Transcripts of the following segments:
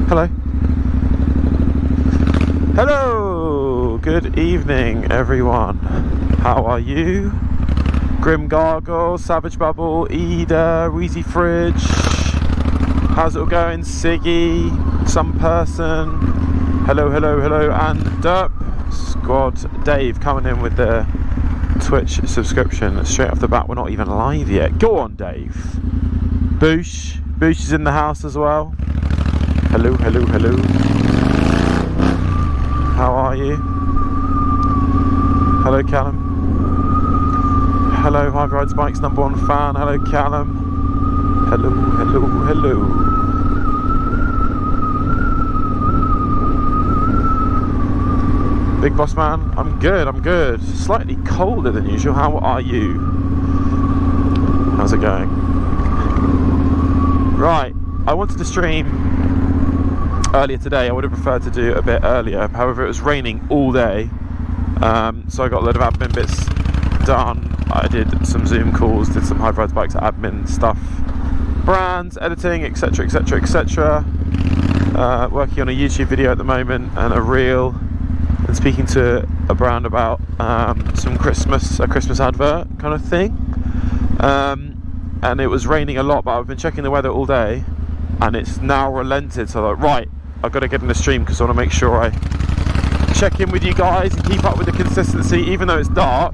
Hello. Hello. Good evening, everyone. How are you? Grim Gargle, Savage Bubble, Eda, Wheezy Fridge. How's it all going? Siggy, some person. Hello, hello, hello, and Derp Squad. Dave coming in with the Twitch subscription straight off the bat. We're not even live yet. Go on, Dave. Boosh. Boosh is in the house as well. Hello, hello, hello. How are you? Hello, Callum. Hello, Harvey Rides Bikes #1 fan. Hello, Callum. Hello, hello, hello. Big Boss Man, I'm good, I'm good. Slightly colder than usual. How are you? How's it going? Right, I wanted to stream earlier today. I would have preferred to do it a bit earlier. However, it was raining all day. So I got a load of admin bits done. I did some Zoom calls, did some High Rides Bikes admin stuff, brands, editing, etc, etc, etc. Working on a YouTube video at the moment and a reel, and speaking to a brand about some a Christmas advert kind of thing. And it was raining a lot, but I've been checking the weather all day and it's now relented, so I'm like, right, I've got to get in the stream because I want to make sure I check in with you guys and keep up with the consistency, even though it's dark.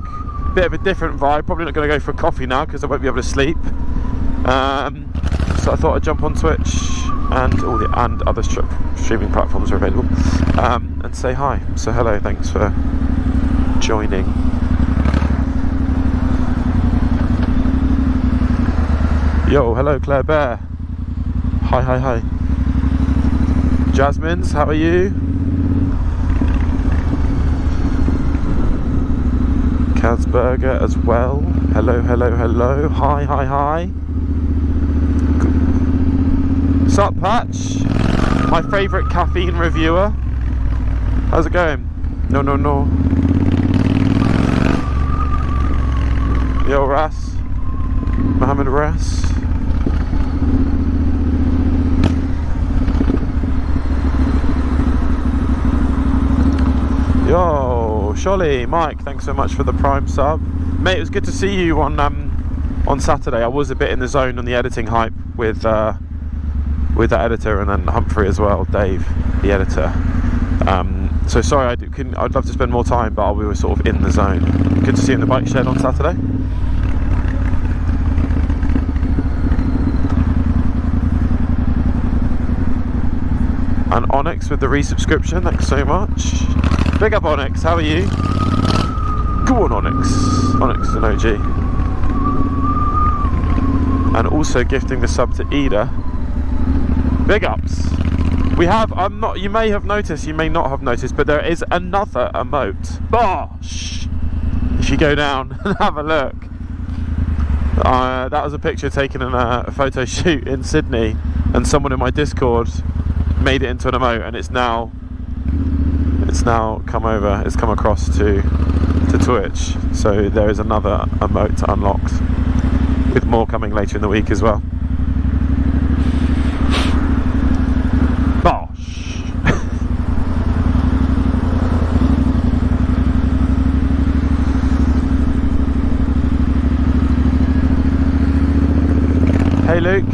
Bit of a different vibe. Probably not going to go for a coffee now because I won't be able to sleep. So I thought I'd jump on Twitch and all the other streaming platforms are available, and say hi. So hello, thanks for joining. Yo, hello Claire Bear. Hi, hi, hi. Jasmine's, how are you? Kazburger as well. Hello, hello, hello. Hi, hi, hi. Sup, Patch? My favourite caffeine reviewer. How's it going? No, no, no. Yo, Ras. Mohammed Ras. Yo, Sholly, Mike, thanks so much for the Prime sub. Mate, it was good to see you on Saturday. I was a bit in the zone on the editing hype with the editor, and then Humphrey as well, Dave, the editor. So sorry, I'd love to spend more time, but we were sort of in the zone. Good to see you in the bike shed on Saturday. And Onyx with the resubscription, thanks so much. Big up Onyx, how are you? Go on Onyx. Onyx is an OG. And also gifting the sub to Eda. Big ups. We have, you may have noticed, you may not have noticed, but there is another emote. Bosh! If you go down and have a look. That was a picture taken in a photo shoot in Sydney, and someone in my Discord made it into an emote, and it's now come across to Twitch. So there is another emote unlocked, with more coming later in the week as well. Bosh! Hey Luke,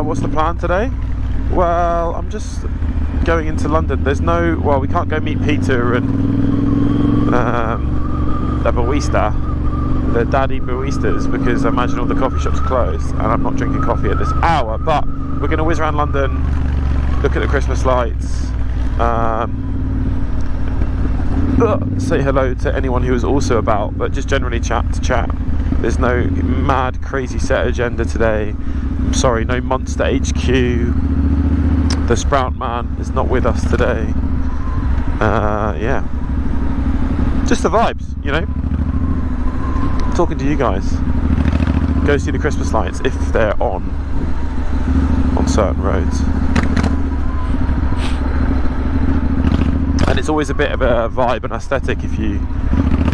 what's the plan today? Well, I'm just going into London. There's no, well, we can't go meet Peter and the barista, the daddy baristas, because I imagine all the coffee shops are closed and I'm not drinking coffee at this hour. But we're going to whiz around London, look at the Christmas lights, say hello to anyone who is also about, but just generally chat. There's no mad crazy set agenda today. I'm sorry, no Monster HQ. The Sprout Man is not with us today. Yeah, just the vibes, you know. Talking to you guys. Go see the Christmas lights if they're on certain roads. And it's always a bit of a vibe and aesthetic if you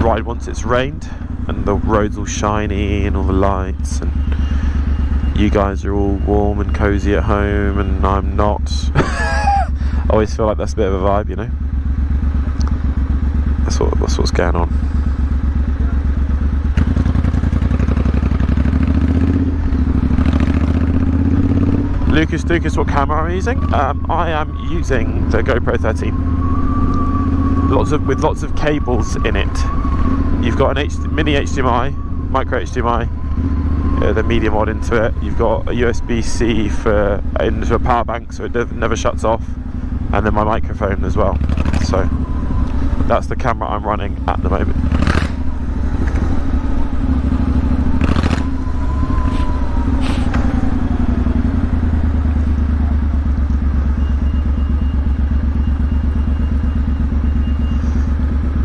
ride once it's rained and the roads all shiny and all the lights, and you guys are all warm and cozy at home and I'm not. I always feel like that's a bit of a vibe, you know. That's what's going on. Lucas, what camera am I using? I am using the GoPro 13. With lots of cables in it. You've got an mini HDMI, micro HDMI, the media mod into it. You've got a USB-C into a power bank, so it never shuts off, and then my microphone as well. So that's the camera I'm running at the moment.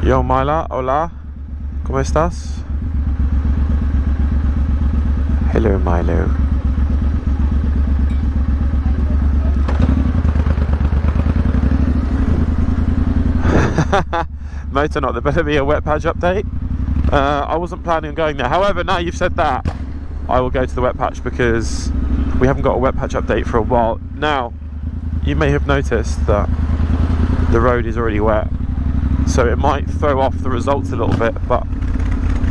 Yo Myla, hola, ¿cómo estás? Hello Milo. Motor not, there better be a wet patch update. I wasn't planning on going there. However, now you've said that, I will go to the wet patch because we haven't got a wet patch update for a while. Now, you may have noticed that the road is already wet, so it might throw off the results a little bit, but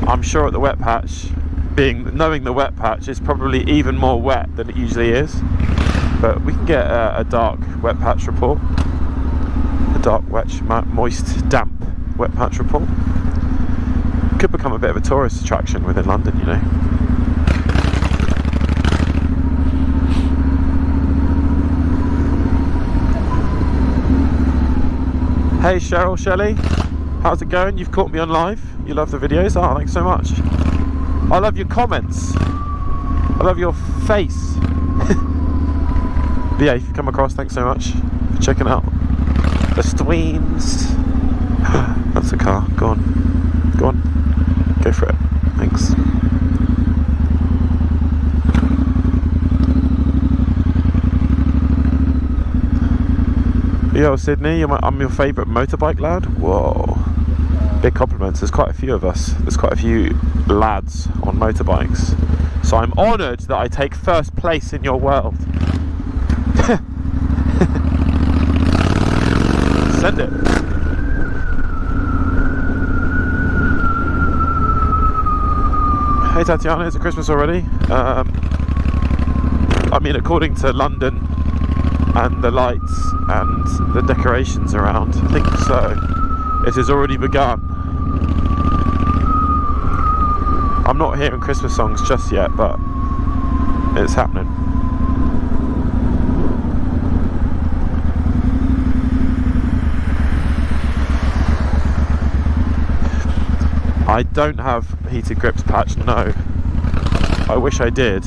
I'm sure at the wet patch, knowing the wet patch is probably even more wet than it usually is, but we can get a dark wet patch report, a dark, wet, moist, damp wet patch report. Could become a bit of a tourist attraction within London, you know. Hey Cheryl, Shelley, how's it going? You've caught me on live. You love the videos. Oh, thanks so much. I love your comments. I love your face. But yeah, if you come across, thanks so much for checking out the streams. That's a car. Go on. Go on. Go for it. Thanks. Yo, Sydney, I'm your favourite motorbike lad. Whoa. Big compliments. There's quite a few of us. There's quite a few lads on motorbikes. So I'm honoured that I take first place in your world. Send it. Hey Tatiana, is it Christmas already? I mean, according to London and the lights and the decorations around, I think so. It has already begun. I'm not hearing Christmas songs just yet, but it's happening. I don't have heated grips patch, no. I wish I did.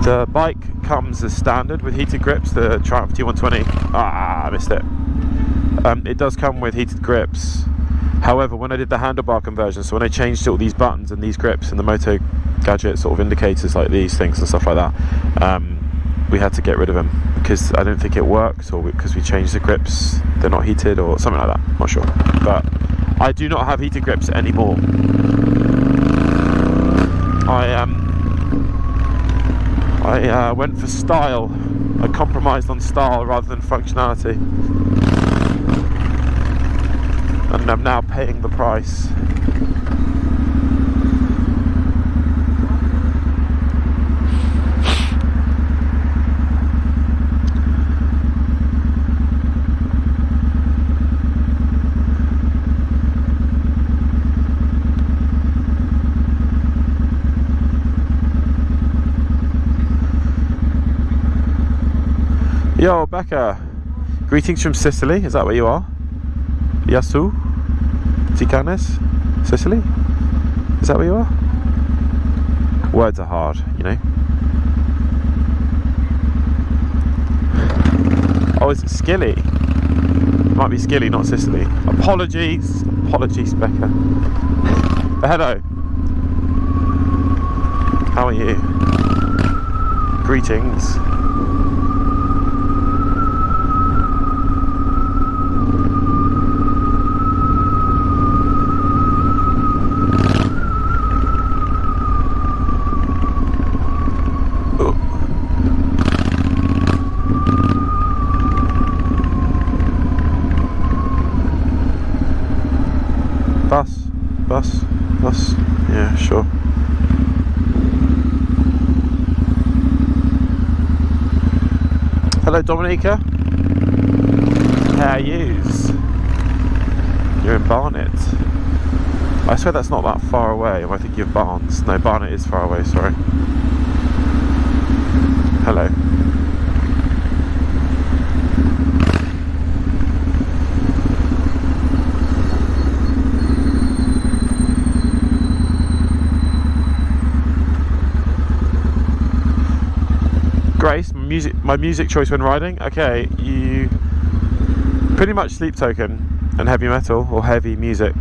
The bike comes as standard with heated grips, the Triumph T120. Ah, I missed it. It does come with heated grips. However, when I did the handlebar conversion, so when I changed all these buttons and these grips and the Moto Gadget sort of indicators like these things and stuff like that, we had to get rid of them because I don't think it works, or because we changed the grips, they're not heated or something like that. I'm not sure. But I do not have heated grips anymore. I went for style. I compromised on style rather than functionality, and I'm now paying the price. Yo, Becca, greetings from Sicily. Is that where you are? Yasu? Ticanes? Sicily? Is that where you are? Words are hard, you know. Oh, is it Skilly? It might be Skilly, not Sicily. Apologies. Apologies, Becca. Hello. How are you? Greetings. Hello Dominica. How are yous? You're in Barnet. I swear that's not that far away. Am I thinking of Barnes? No, Barnet is far away, sorry. Hello. Grace, my music choice when riding. Okay, you pretty much Sleep Token and heavy metal or heavy music.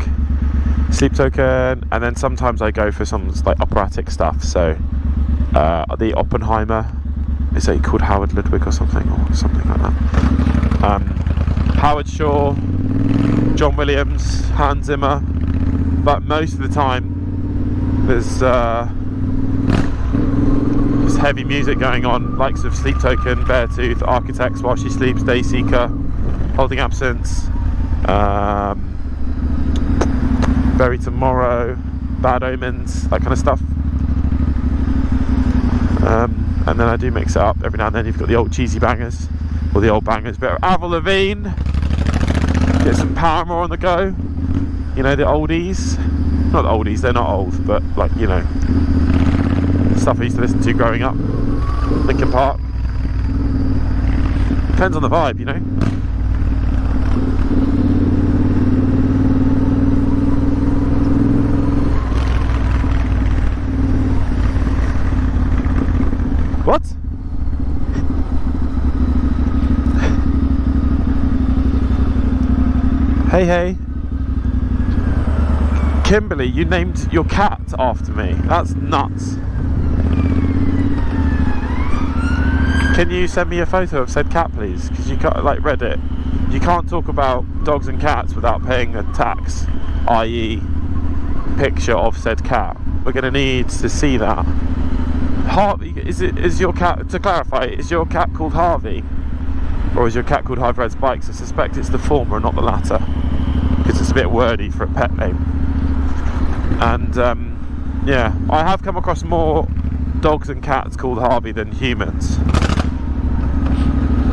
Sleep Token, and then sometimes I go for some like operatic stuff. So the Oppenheimer, is it called Howard Ludwig or something like that? Howard Shaw, John Williams, Hans Zimmer, but most of the time there's heavy music going on, likes of Sleep Token, Beartooth, Architects, While She Sleeps, Dayseeker, Holding Absence, Bury Tomorrow, Bad Omens, that kind of stuff. And then I do mix it up every now and then. You've got the old cheesy bangers, or the old bangers, bit of Avril Lavigne, get some Paramore on the go, you know, the oldies. Not the oldies, they're not old, but like, you know, stuff I used to listen to growing up. Linkin Park. Depends on the vibe, you know. What? Hey, hey. Kimberly, you named your cat after me. That's nuts. Can you send me a photo of said cat, please? Because you can't, like Reddit, you can't talk about dogs and cats without paying a tax, i.e. picture of said cat. We're going to need to see that. Harvey, is your cat, to clarify, is your cat called Harvey? Or is your cat called Harvey Rides Bikes? I suspect it's the former and not the latter, because it's a bit wordy for a pet name. And yeah, I have come across more dogs and cats called Harvey than humans.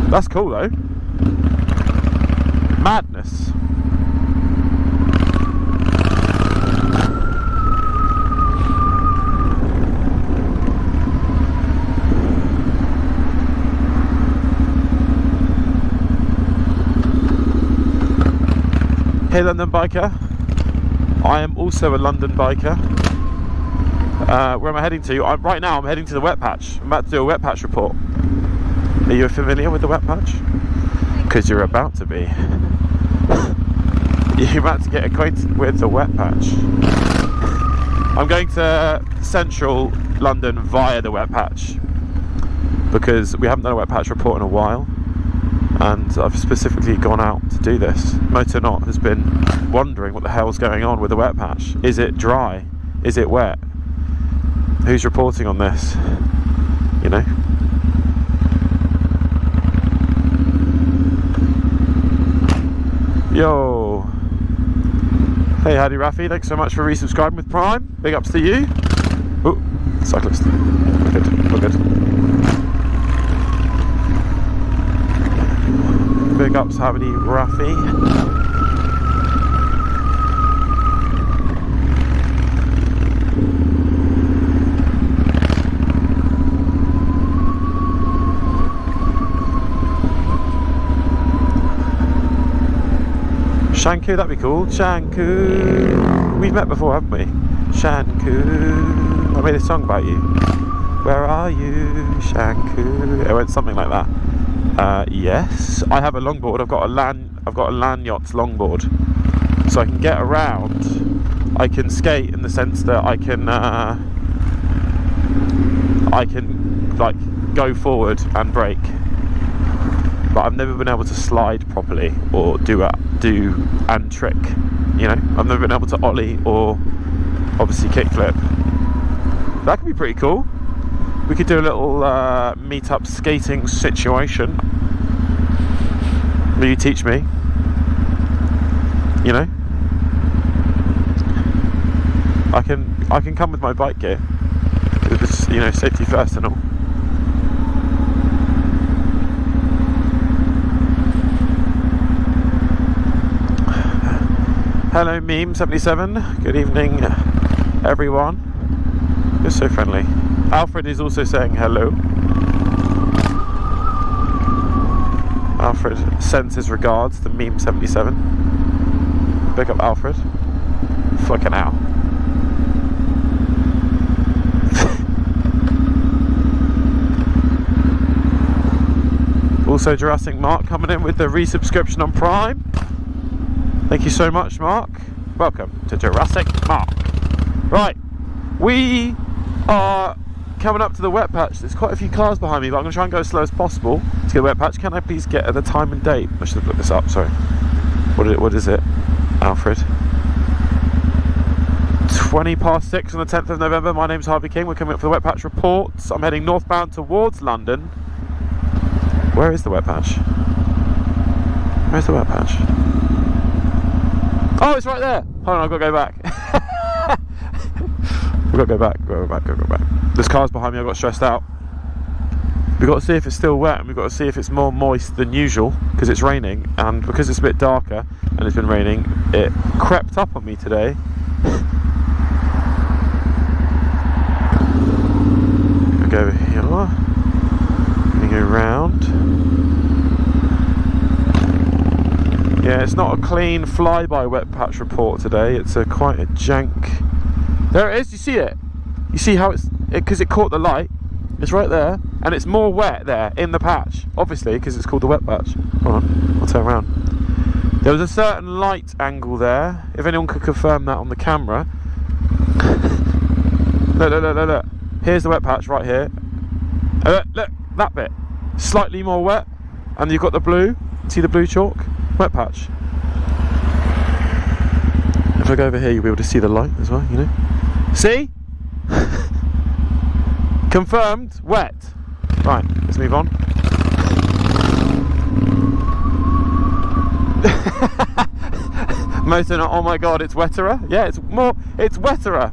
That's cool though. Madness. Hey London biker, I am also a London biker. Where am I heading to? Right now I'm heading to the wet patch. I'm about to do a wet patch report. Are you familiar with the wet patch? Because you're about to be. You're about to get acquainted with the wet patch. I'm going to central London via the wet patch, because we haven't done a wet patch report in a while. And I've specifically gone out to do this. Motornaut has been wondering what the hell's going on with the wet patch. Is it dry? Is it wet? Who's reporting on this? You know? Yo! Hey, howdy Rafi, thanks so much for resubscribing with Prime. Big ups to you. Oh, cyclist. We're good, we're good. Big ups, howdy Rafi. Shanku, that'd be cool. Shanku. We've met before, haven't we? Shanku. I made a song about you. Where are you, Shanku? It went something like that. Yes, I have a longboard. I've got a LAN yachts longboard, so I can get around. I can skate in the sense that I can like go forward and brake, but I've never been able to slide properly or do and trick. You know, I've never been able to ollie or obviously kickflip. That could be pretty cool. We could do a little meet-up skating situation. Will you teach me? You know, I can come with my bike gear. It's, you know, safety first and all. Hello Meme77, good evening everyone. You're so friendly. Alfred is also saying hello. Alfred sends his regards to Meme77. Big up Alfred. Fucking hell. Also Jurassic Mark coming in with the resubscription on Prime. Thank you so much, Mark. Welcome to Jurassic Mark. Right, we are coming up to the wet patch. There's quite a few cars behind me, but I'm going to try and go as slow as possible to get the wet patch. Can I please get the time and date? I should have looked this up, sorry. What is it, Alfred? 20 past 6 on the 10th of November. My name's Harvey King. We're coming up for the wet patch reports. I'm heading northbound towards London. Where is the wet patch? Where's the wet patch? Oh, it's right there. Hold on, I've got to go back. We've got to go back, go back. There's cars behind me, I got stressed out. We've got to see if it's still wet, and we've got to see if it's more moist than usual, because it's raining, and because it's a bit darker, and it's been raining, it crept up on me today. I'll go over here, and go round. Yeah, it's not a clean flyby wet patch report today. It's quite a jank. There it is. You see it? You see how it's because it caught the light. It's right there, and it's more wet there in the patch. Obviously, because it's called the wet patch. Hold on, I'll turn around. There was a certain light angle there. If anyone could confirm that on the camera. Look. Here's the wet patch right here. Look, that bit. Slightly more wet, and you've got the blue. See the blue chalk? Wet patch. If I go over here, you'll be able to see the light as well, you know. See? Confirmed, wet. Right, let's move on. Motor, oh my god, it's wetterer. Yeah, it's wetterer.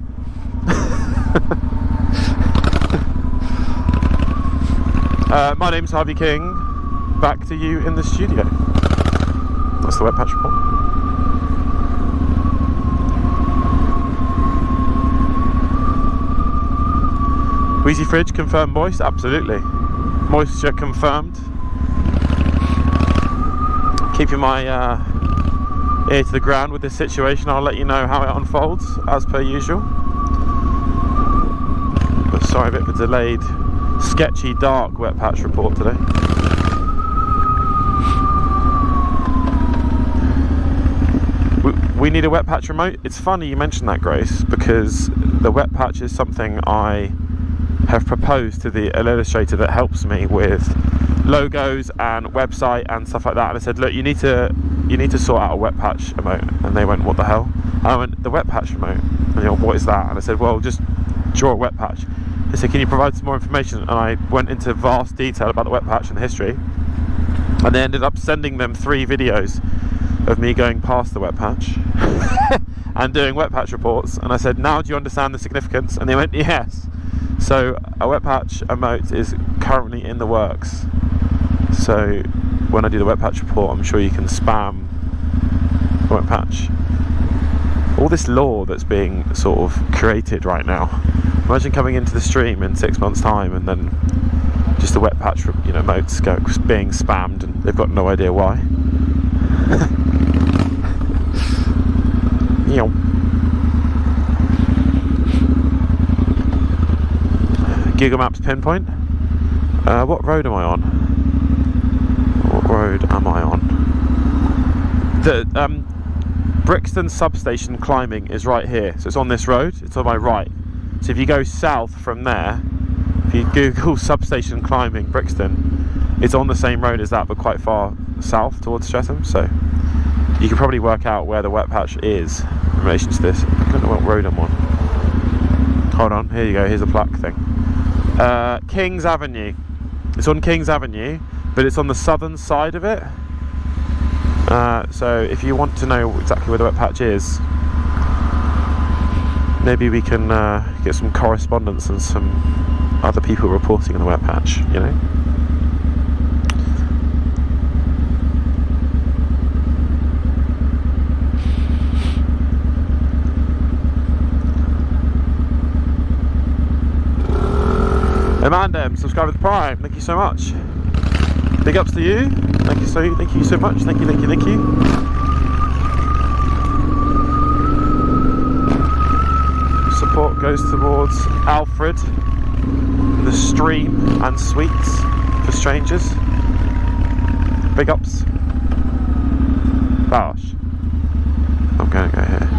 My name's Harvey King. Back to you in the studio. That's the wet patch report. Wheezy fridge confirmed moist, absolutely. Moisture confirmed. Keeping my ear to the ground with this situation. I'll let you know how it unfolds as per usual. But sorry, a bit of a delayed, sketchy, dark wet patch report today. We need a wet patch remote. It's funny you mentioned that, Grace, because the wet patch is something I have proposed to the illustrator that helps me with logos and website and stuff like that. And I said, look, you need to sort out a wet patch emote. And they went, what the hell? And I went, the wet patch remote. And they went, what is that? And I said, well, just draw a wet patch. They said, can you provide some more information? And I went into vast detail about the wet patch and the history. And they ended up sending them 3 videos of me going past the wet patch and doing wet patch reports. And I said, now do you understand the significance? And they went, yes. So a wet patch emote is currently in the works. So when I do the wet patch report, I'm sure you can spam the wet patch. All this lore that's being sort of created right now. Imagine coming into the stream in 6 months' time and then just the wet patch, emotes being spammed and they've got no idea why. Google Maps pinpoint. What road am I on? The Brixton substation climbing is right here. So it's on this road. It's on my right. So if you go south from there, if you Google substation climbing Brixton, it's on the same road as that, but quite far south towards Streatham. So you can probably work out where the wet patch is in relation to this. I don't know what road I'm on. Hold on, here you go, here's a plaque thing. King's Avenue. It's on King's Avenue, but it's on the southern side of it. So if you want to know exactly where the wet patch is, maybe we can get some correspondence and some other people reporting on the wet patch, you know? Amanda, subscribe with Prime. Thank you so much. Big ups to you. Thank you so much. Thank you. Support goes towards Alfred, the stream and sweets for strangers. Big ups. Gosh, I'm going to go here.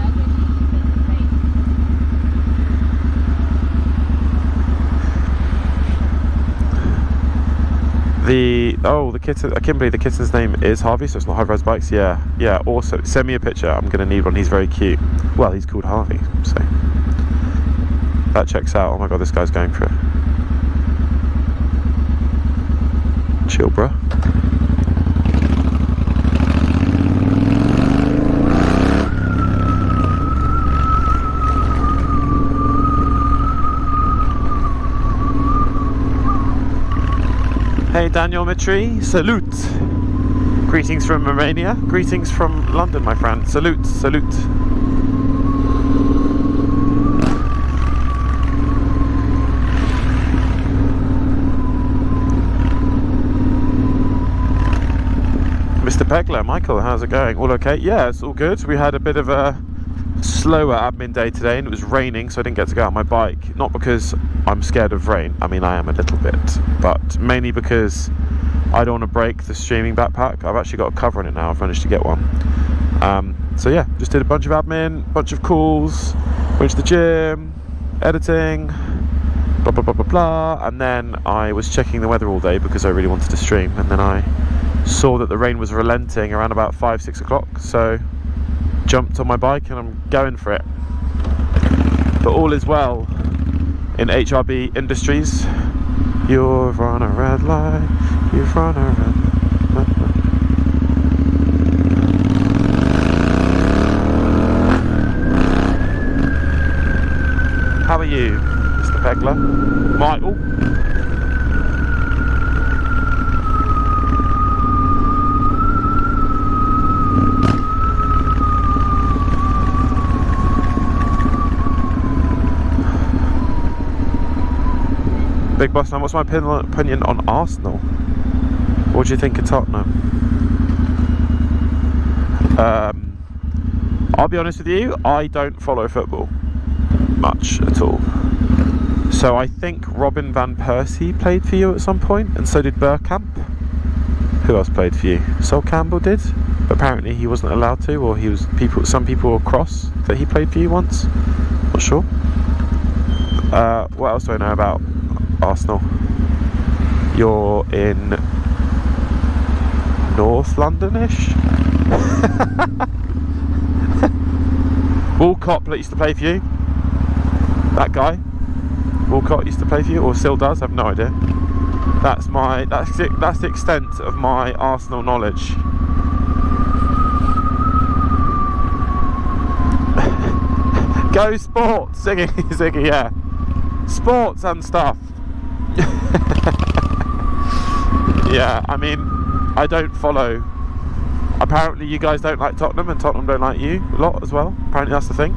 The kitten, I can't believe the kitten's name is Harvey, so it's not Harvey Rides Bikes. Yeah, also send me a picture. I'm gonna need one. He's very cute. Well, he's called Harvey, so that checks out. Oh my god, this guy's going for it. Chill, bruh. Hey Daniel Mitri, salute. Greetings from Romania. Greetings from London, my friend. Salute. Mr. Pegler, Michael, how's it going? All okay? Yeah, it's all good. We had a bit of a slower admin day today and it was raining, so I didn't get to go out on my bike. Not because I'm scared of rain, I mean I am a little bit, but mainly because I don't want to break the streaming backpack. I've actually got a cover on it now, I've managed to get one. So yeah, just did a bunch of admin, bunch of calls, went to the gym, editing, blah blah blah blah blah, and then I was checking the weather all day because I really wanted to stream, and then I saw that the rain was relenting around about 5-6 o'clock, so jumped on my bike and I'm going for it. But all is well in HRB Industries. You've run a red light, you've run a red light. How are you, Mr. Pegler? Michael? Big Boss Man, what's my opinion on Arsenal? What do you think of Tottenham? I'll be honest with you, I don't follow football much at all. So I think Robin Van Persie played for you at some point, and so did Bergkamp. Who else played for you? Sol Campbell did, but apparently he wasn't allowed to, or he was some people were cross that he played for you once. Not sure. What else do I know about Arsenal? You're in North London-ish. Walcott used to play for you. That guy Walcott used to play for you, or still does. I have no idea. That's the extent of my Arsenal knowledge. Go sports, Ziggy, yeah. Sports and stuff. Yeah, I mean, I don't follow. Apparently you guys don't like Tottenham and Tottenham don't like you a lot as well. Apparently that's the thing.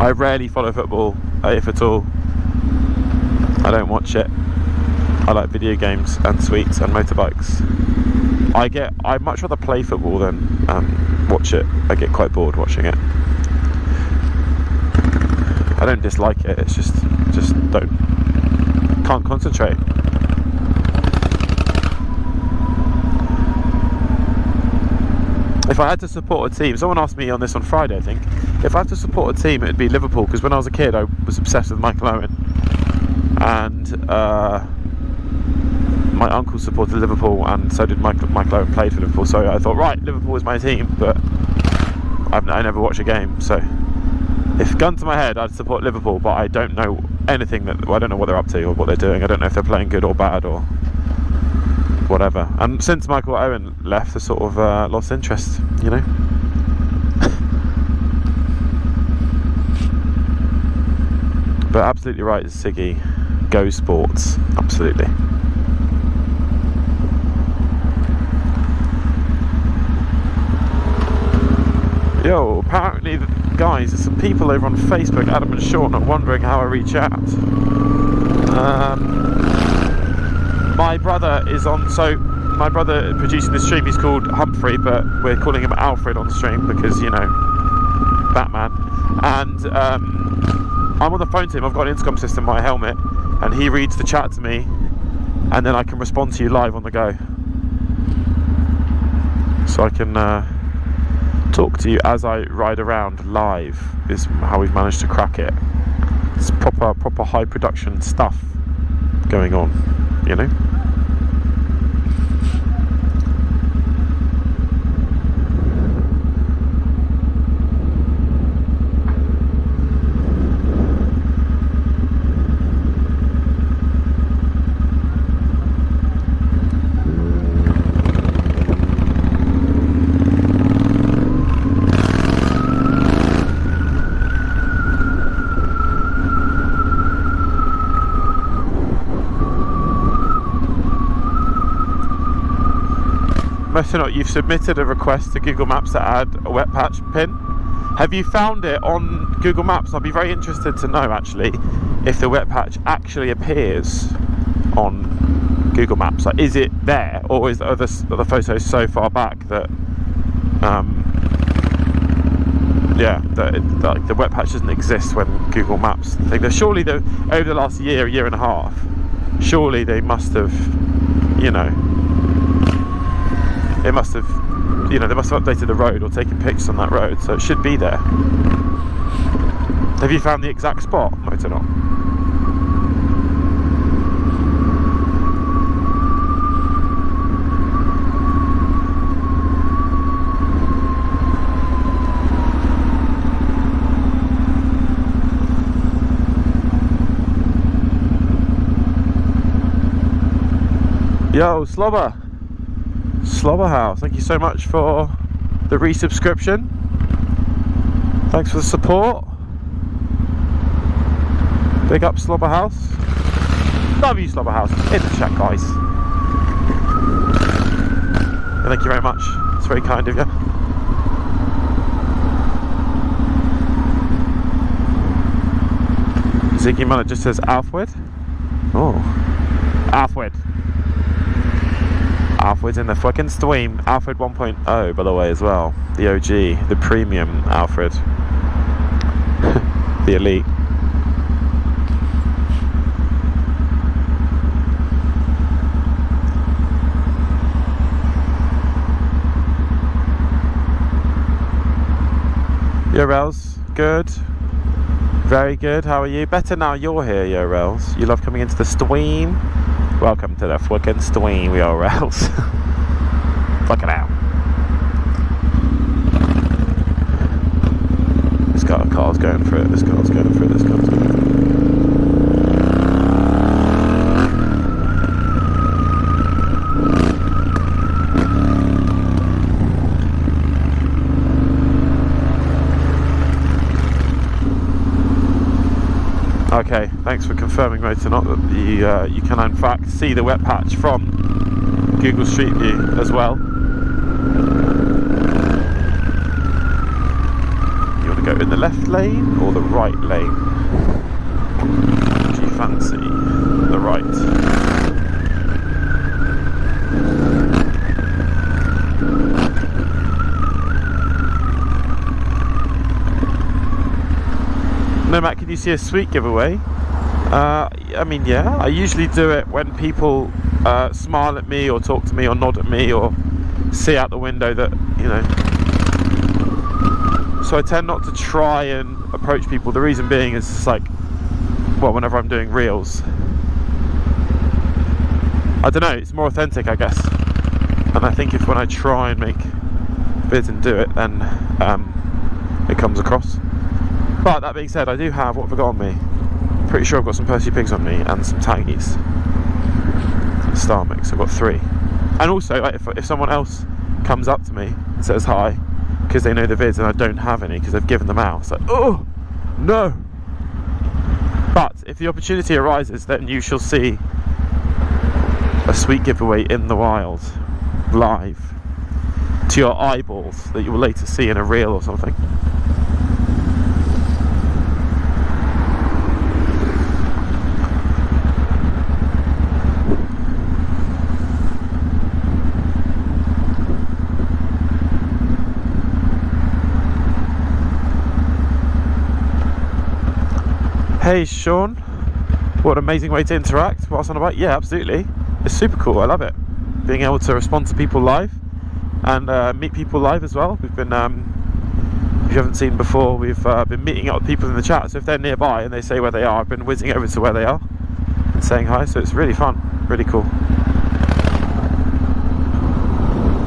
I rarely follow football, if at all. I don't watch it. I like video games and sweets and motorbikes. I'd much rather play football than watch it. I get quite bored watching it. I don't dislike it, it's just can't concentrate. If I had to support a team, someone asked me on this on Friday, I think, if I had to support a team, it'd be Liverpool, because when I was a kid I was obsessed with Michael Owen, and my uncle supported Liverpool, and so did Michael Owen, played for Liverpool, so I thought, right, Liverpool is my team, but I never watch a game, so if gun to my head, I'd support Liverpool, but I don't know anything I don't know what they're up to or what they're doing. I don't know if they're playing good or bad or whatever. And since Michael Owen left, I sort of lost interest, you know. But absolutely right, Siggy. Go sports, absolutely. Yo, apparently guys, there's some people over on Facebook, Adam and Sean, are wondering how I reach out. My brother is on, so my brother producing the stream, he's called Humphrey, but we're calling him Alfred on the stream because, you know, Batman. And I'm on the phone to him. I've got an intercom system in my helmet, and he reads the chat to me, and then I can respond to you live on the go. So I can talk to you as I ride around live, is how we've managed to crack it. It's proper high production stuff going on, you know. Not, you've submitted a request to Google Maps to add a wet patch pin. Have you found it on Google Maps? I'd be very interested to know actually if the wet patch actually appears on Google Maps. Like, is it there, or is are the photos so far back that yeah, that the wet patch doesn't exist when Google Maps think that? Surely over the last year and a half, surely they must have, you know, they must have updated the road or taken pictures on that road, so it should be there. Have you found the exact spot, Motornaut? Yo, Slobberhouse, thank you so much for the resubscription. Thanks for the support. Big up Slobberhouse. Love you, Slobberhouse. In the chat, guys. Thank you very much. It's very kind of you. Ziggy Mullet just says Alfred. Oh, Alfred. Alfred's in the fucking stream. Alfred 1.0, by the way, as well. The OG, the premium Alfred. The elite. Yorels, good. Very good, how are you? Better now you're here, Yorels. You love coming into the stream. Welcome to the fucking stream, Yorels. Fucking out. This car's going for it, this car's going for it, this car's going for it. Okay, thanks for confirming, Motornaut, that you can in fact see the wet patch from Google Street View as well. You want to go in the left lane or the right lane? Do you fancy the right? No, Matt, can you see a sweet giveaway? I mean, yeah, I usually do it when people smile at me or talk to me or nod at me or see out the window that, you know. So I tend not to try and approach people. The reason being is it's like, well, whenever I'm doing reels, I don't know, it's more authentic, I guess. And I think if when I try and make vids and do it, then it comes across. But that being said, I do have, what have I got on me? Pretty sure I've got some Percy Pigs on me and some Tangies. Star Mix, I've got 3. And also, like, if someone else comes up to me and says hi, because they know the vids and I don't have any because they've given them out, it's like, oh, no. But if the opportunity arises, then you shall see a sweet giveaway in the wild, live, to your eyeballs, that you will later see in a reel or something. Hey Sean, what an amazing way to interact whilst on a bike. Yeah, absolutely. It's super cool. I love it. Being able to respond to people live and meet people live as well. We've been, if you haven't seen before, we've been meeting up with people in the chat. So if they're nearby and they say where they are, I've been whizzing over to where they are and saying hi. So it's really fun, really cool.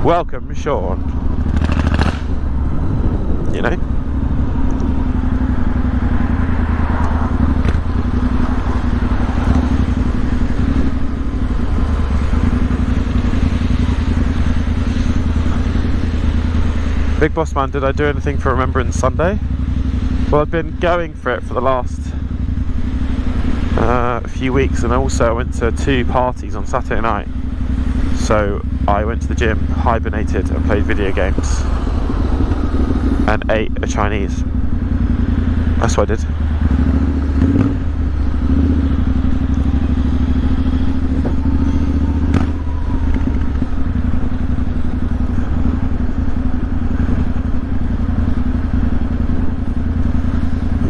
Welcome, Sean. You know. Big Boss Man, did I do anything for Remembrance Sunday? Well, I've been going for it for the last few weeks, and also I went to 2 parties on Saturday night. So I went to the gym, hibernated and played video games and ate a Chinese. That's what I did.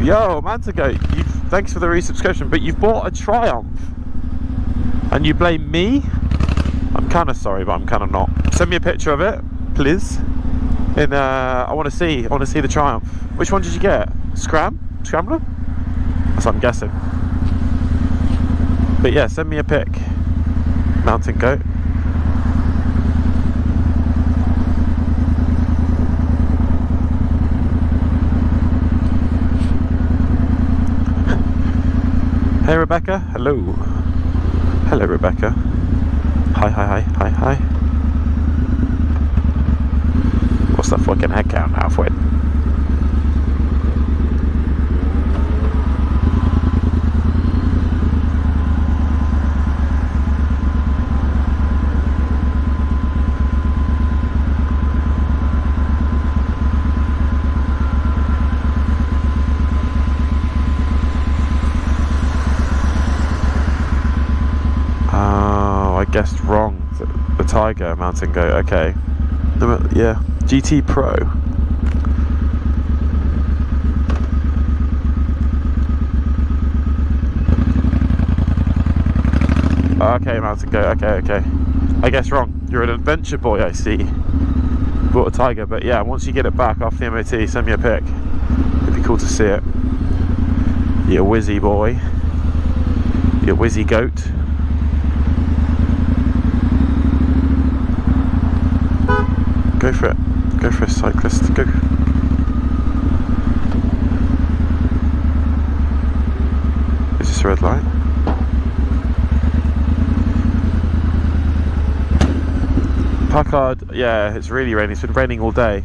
Yo, Mantigo, thanks for the resubscription, but you've bought a Triumph and you blame me? I'm kind of sorry, but I'm kind of not. Send me a picture of it, please. And I want to see the Triumph. Which one did you get? Scrambler? That's what I'm guessing. But yeah, send me a pic, Mountain Goat. Hey Rebecca, hello. Hello Rebecca. Hi. What's that fucking head count halfway? Guessed wrong. The Tiger Mountain Goat. Okay. Yeah. GT Pro. Okay, Mountain Goat. Okay. I guess wrong. You're an adventure boy, I see. Bought a Tiger, but yeah, once you get it back after the MOT, send me a pic. It'd be cool to see it. You whizzy boy. You whizzy goat. Go for it. Go for it, cyclist. Go. Is this a red light? Packard, yeah, it's really raining. It's been raining all day,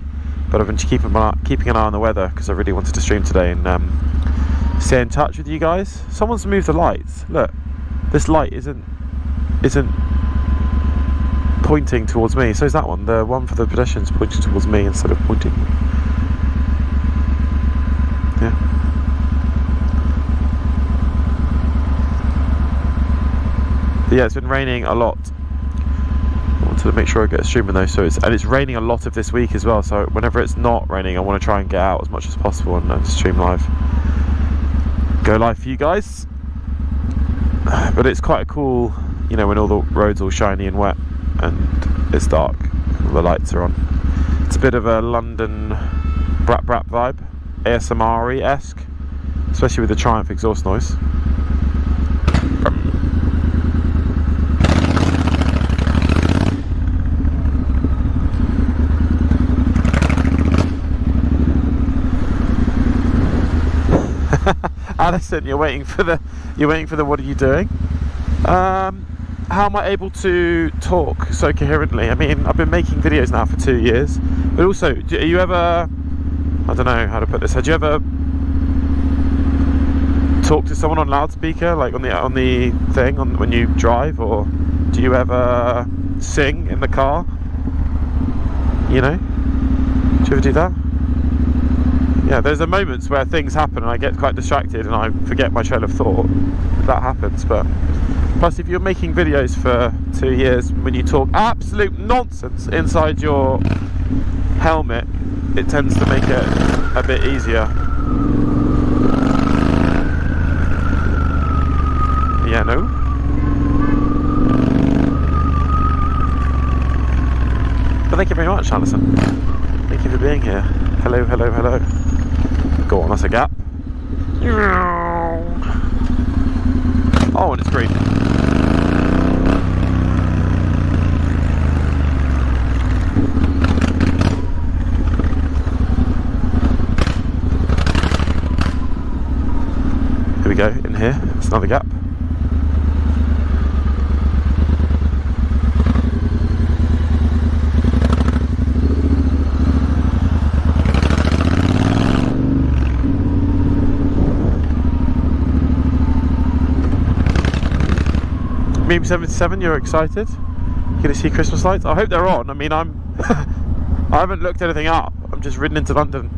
but I've been keeping an eye on the weather because I really wanted to stream today and stay in touch with you guys. Someone's moved the lights. Look, this light isn't pointing towards me. So is that one. The one for the pedestrians pointing towards me instead of pointing. Yeah. But yeah, it's been raining a lot. I wanted to make sure I get a stream in those. So it's raining a lot of this week as well. So whenever it's not raining, I want to try and get out as much as possible and stream live. Go live for you guys. But it's quite a cool, you know, when all the roads all shiny and wet and it's dark, all the lights are on. It's a bit of a London brat vibe, ASMR-esque, especially with the Triumph exhaust noise. Alison, you're waiting for the what are you doing? How am I able to talk so coherently? I mean, I've been making videos now for 2 years, but also, do you ever, I don't know how to put this, do you ever talk to someone on loudspeaker, like on the thing when you drive, or do you ever sing in the car? You know, do you ever do that? Yeah, there's the moments where things happen and I get quite distracted and I forget my train of thought. That happens, but plus if you're making videos for 2 years, when you talk absolute nonsense inside your helmet, it tends to make it a bit easier. Yeah, no. But thank you very much, Artisan. Thank you for being here. Hello, hello, hello. Go on, that's a gap. Oh, and it's green. Here we go, in here. It's another gap. Meme 77, you're excited? You're gonna see Christmas lights? I hope they're on. I mean, I haven't looked anything up. I'm just ridden into London,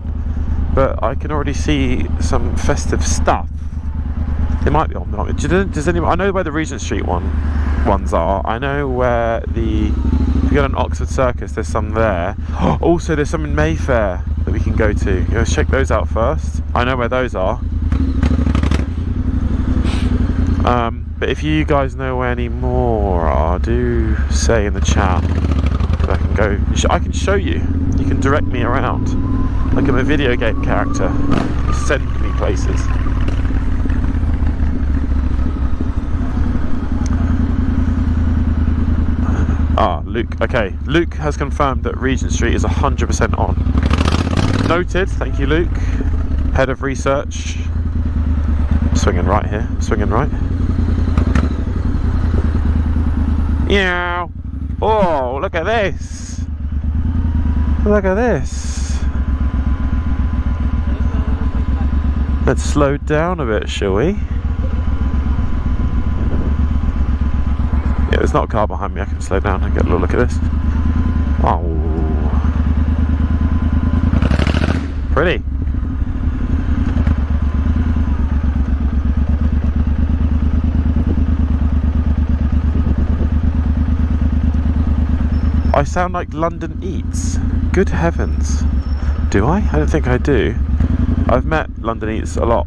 but I can already see some festive stuff. They might be on. Does anyone? I know where the Regent Street ones are. I know where if you go to Oxford Circus, there's some there. Also, there's some in Mayfair that we can go to. Let's check those out first. I know where those are. But if you guys know where any more are, do say in the chat. I can go. I can show you. You can direct me around, like I'm a video game character. Send me places. Ah, Luke. Okay, Luke has confirmed that Regent Street is 100% on. Noted. Thank you, Luke. Head of research. I'm swinging right here. I'm swinging right. Yeah. Oh, look at this. Look at this. Let's slow down a bit, shall we? Yeah, there's not a car behind me. I can slow down and get a little look at this. Oh. Pretty. I sound like London Eats. Good heavens. Do I? I don't think I do. I've met London Eats a lot.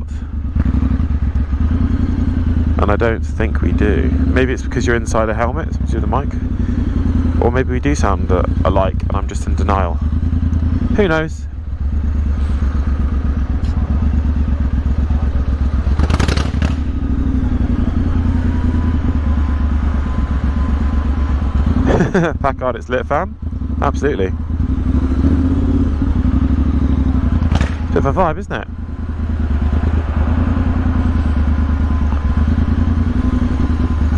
And I don't think we do. Maybe it's because you're inside a helmet, it's because you're the mic. Or maybe we do sound alike and I'm just in denial. Who knows? Packard, it's lit, fam. Absolutely. Bit of a vibe, isn't it?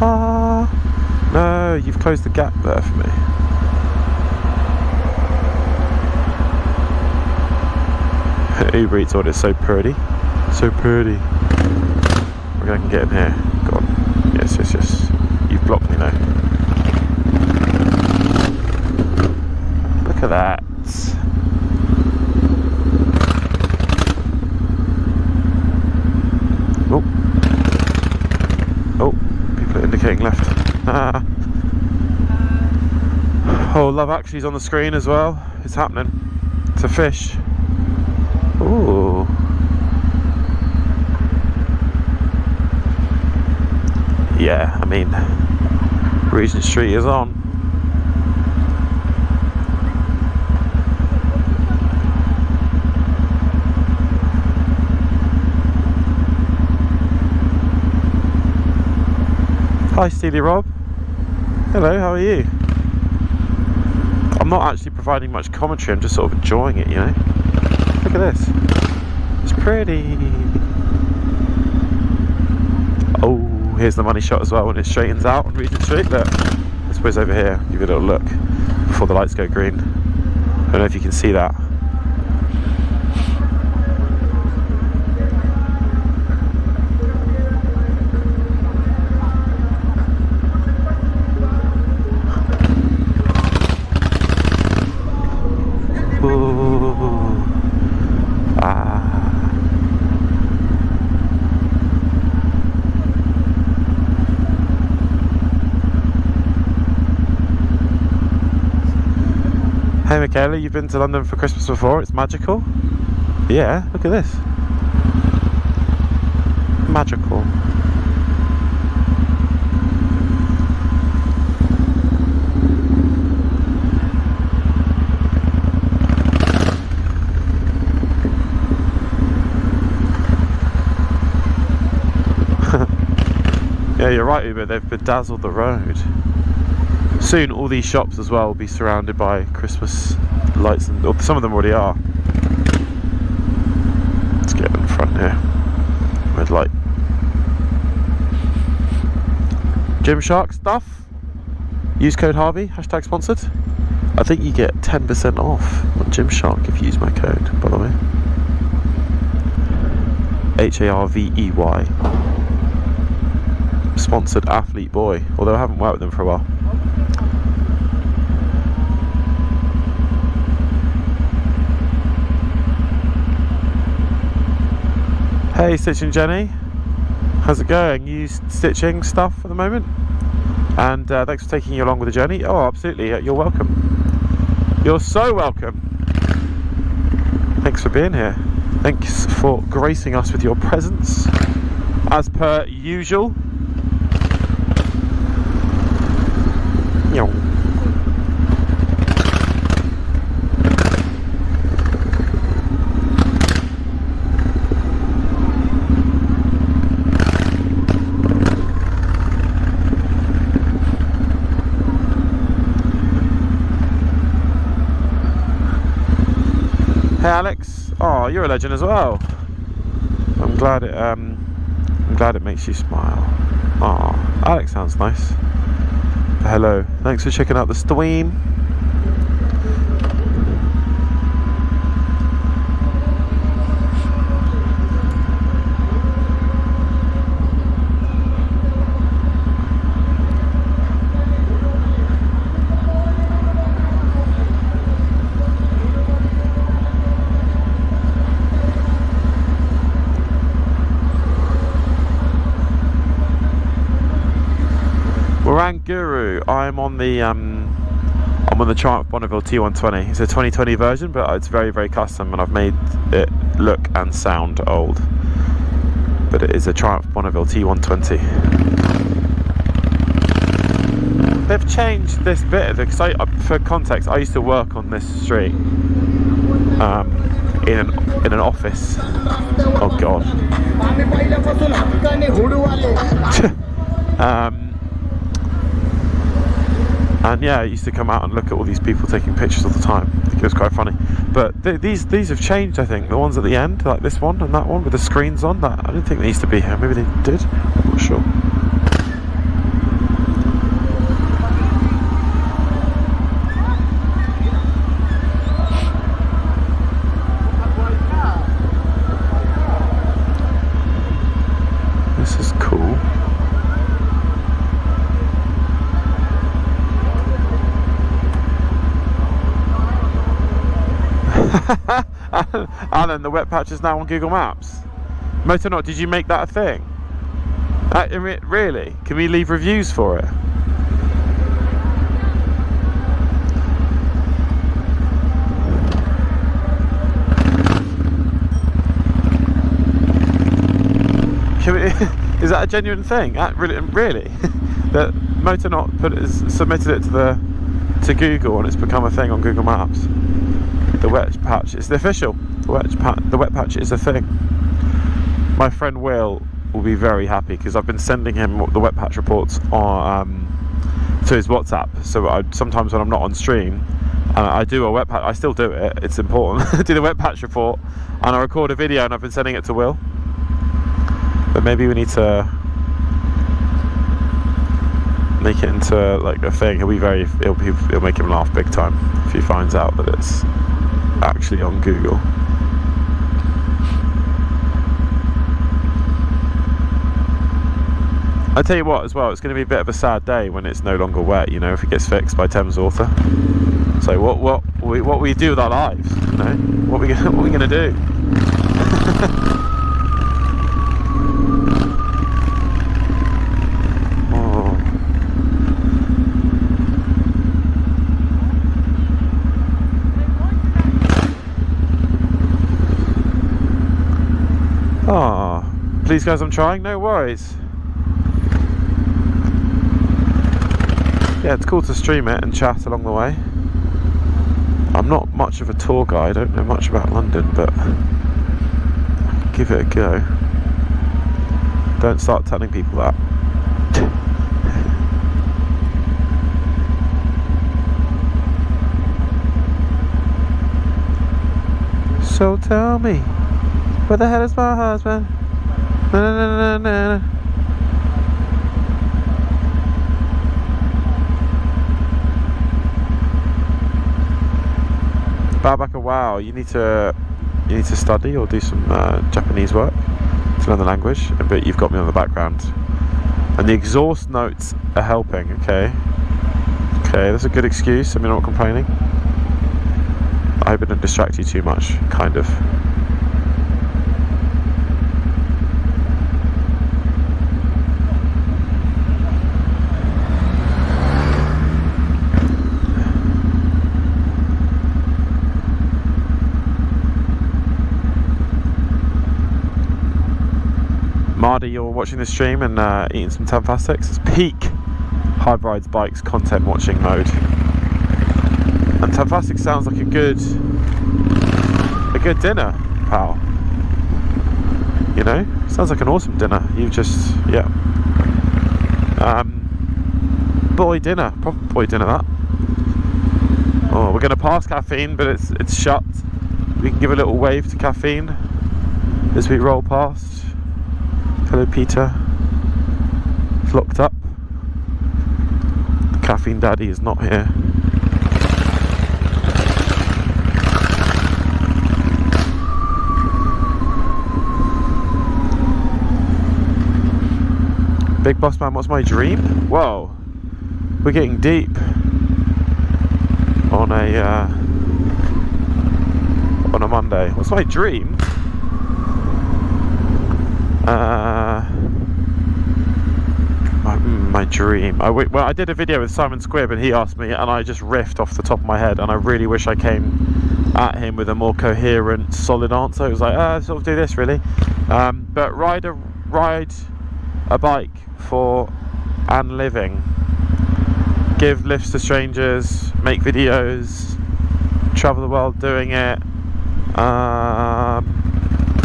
Ah, no, you've closed the gap there for me. Uber Eats order is so pretty. So pretty. Maybe I can get in here. Go on. Yes, yes, yes. You've blocked me now. Look at that. Oh. Oh, people are indicating left. Ah. Oh, Love Actually's on the screen as well. It's happening. It's a fish. Ooh. Yeah, I mean, Regent Street is on. Hi Steely Rob. Hello, how are you? I'm not actually providing much commentary, I'm just sort of enjoying it, you know? Look at this. It's pretty. Oh, here's the money shot as well when it straightens out on Regent Street. Look, let's whiz over here, give it a little look before the lights go green. I don't know if you can see that. Hey Michaela, you've been to London for Christmas before? It's magical? Yeah, look at this. Magical. you're right, Uber, they've bedazzled the road. Soon all these shops as well will be surrounded by Christmas lights, and or some of them already are. Let's get in front here. Red light. Gymshark stuff. Use code Harvey, hashtag sponsored. I think you get 10% off on Gymshark if you use my code, by the way. Harvey. Sponsored athlete boy, although I haven't worked with them for a while. Hey Stitching Jenny, how's it going? You stitching stuff at the moment? And thanks for taking you along with the journey. Oh, absolutely, you're welcome. You're so welcome. Thanks for being here. Thanks for gracing us with your presence, as per usual. Hey Alex, oh you're a legend as well. I'm glad it makes you smile. Oh, Alex sounds nice. Hello, thanks for checking out the stream. Guru, I'm on the Triumph Bonneville T120. It's a 2020 version, but it's very, very custom, and I've made it look and sound old. But it is a Triumph Bonneville T120. They've changed this bit because for context, I used to work on this street in an office. Oh god. And yeah, I used to come out and look at all these people taking pictures all the time. I think it was quite funny. But these have changed, I think. The ones at the end, like this one and that one with the screens on, that I didn't think they used to be here. Maybe they did. I'm not sure. This is cool. Alan, the wet patch is now on Google Maps. Motornaut, did you make that a thing? Really? Can we leave reviews for it? Is that a genuine thing? Really? That Motornaut submitted it to Google and it's become a thing on Google Maps. The wet patch is the official. The wet patch is a thing. My friend Will be very happy because I've been sending him the wet patch reports on to his WhatsApp. So sometimes when I'm not on stream, I do a wet patch. I still do it. It's important. I do the wet patch report and I record a video and I've been sending it to Will. But maybe we need to make it into like a thing. It'll make him laugh big time if he finds out that it's actually on Google. I tell you what as well, it's going to be a bit of a sad day when it's no longer wet, you know, if it gets fixed by Thames Water. So what we do with our lives, you know? What we going to do? Oh, please guys, I'm trying, no worries. Yeah, it's cool to stream it and chat along the way. I'm not much of a tour guide, I don't know much about London, but give it a go. Don't start telling people that. So tell me, where the hell is my husband? Na, na, na, na, na. Babaka, wow, you need to study or do some Japanese work to learn the language, but you've got me on the background. And the exhaust notes are helping, okay? Okay, that's a good excuse, I mean, I'm not complaining. I hope it didn't distract you too much, kind of. Mardy, you're watching the stream and eating some Tanfastics. It's peak Hard Rides Bikes content watching mode. And Tanfastics sounds like a good dinner, pal. You know? Sounds like an awesome dinner. You just, yeah. Boy dinner. Proper boy dinner, that. Oh, we're going to pass Caffeine, but it's shut. We can give a little wave to Caffeine as we roll past. Hello, Peter. It's locked up. The Caffeine Daddy is not here. Big Boss Man, what's my dream? Whoa, we're getting deep on a Monday. What's my dream? My dream. Well, I did a video with Simon Squibb and he asked me, and I just riffed off the top of my head, and I really wish I came at him with a more coherent, solid answer. It was like, sort of do this really, but ride a bike for and living. Give lifts to strangers, make videos, travel the world doing it,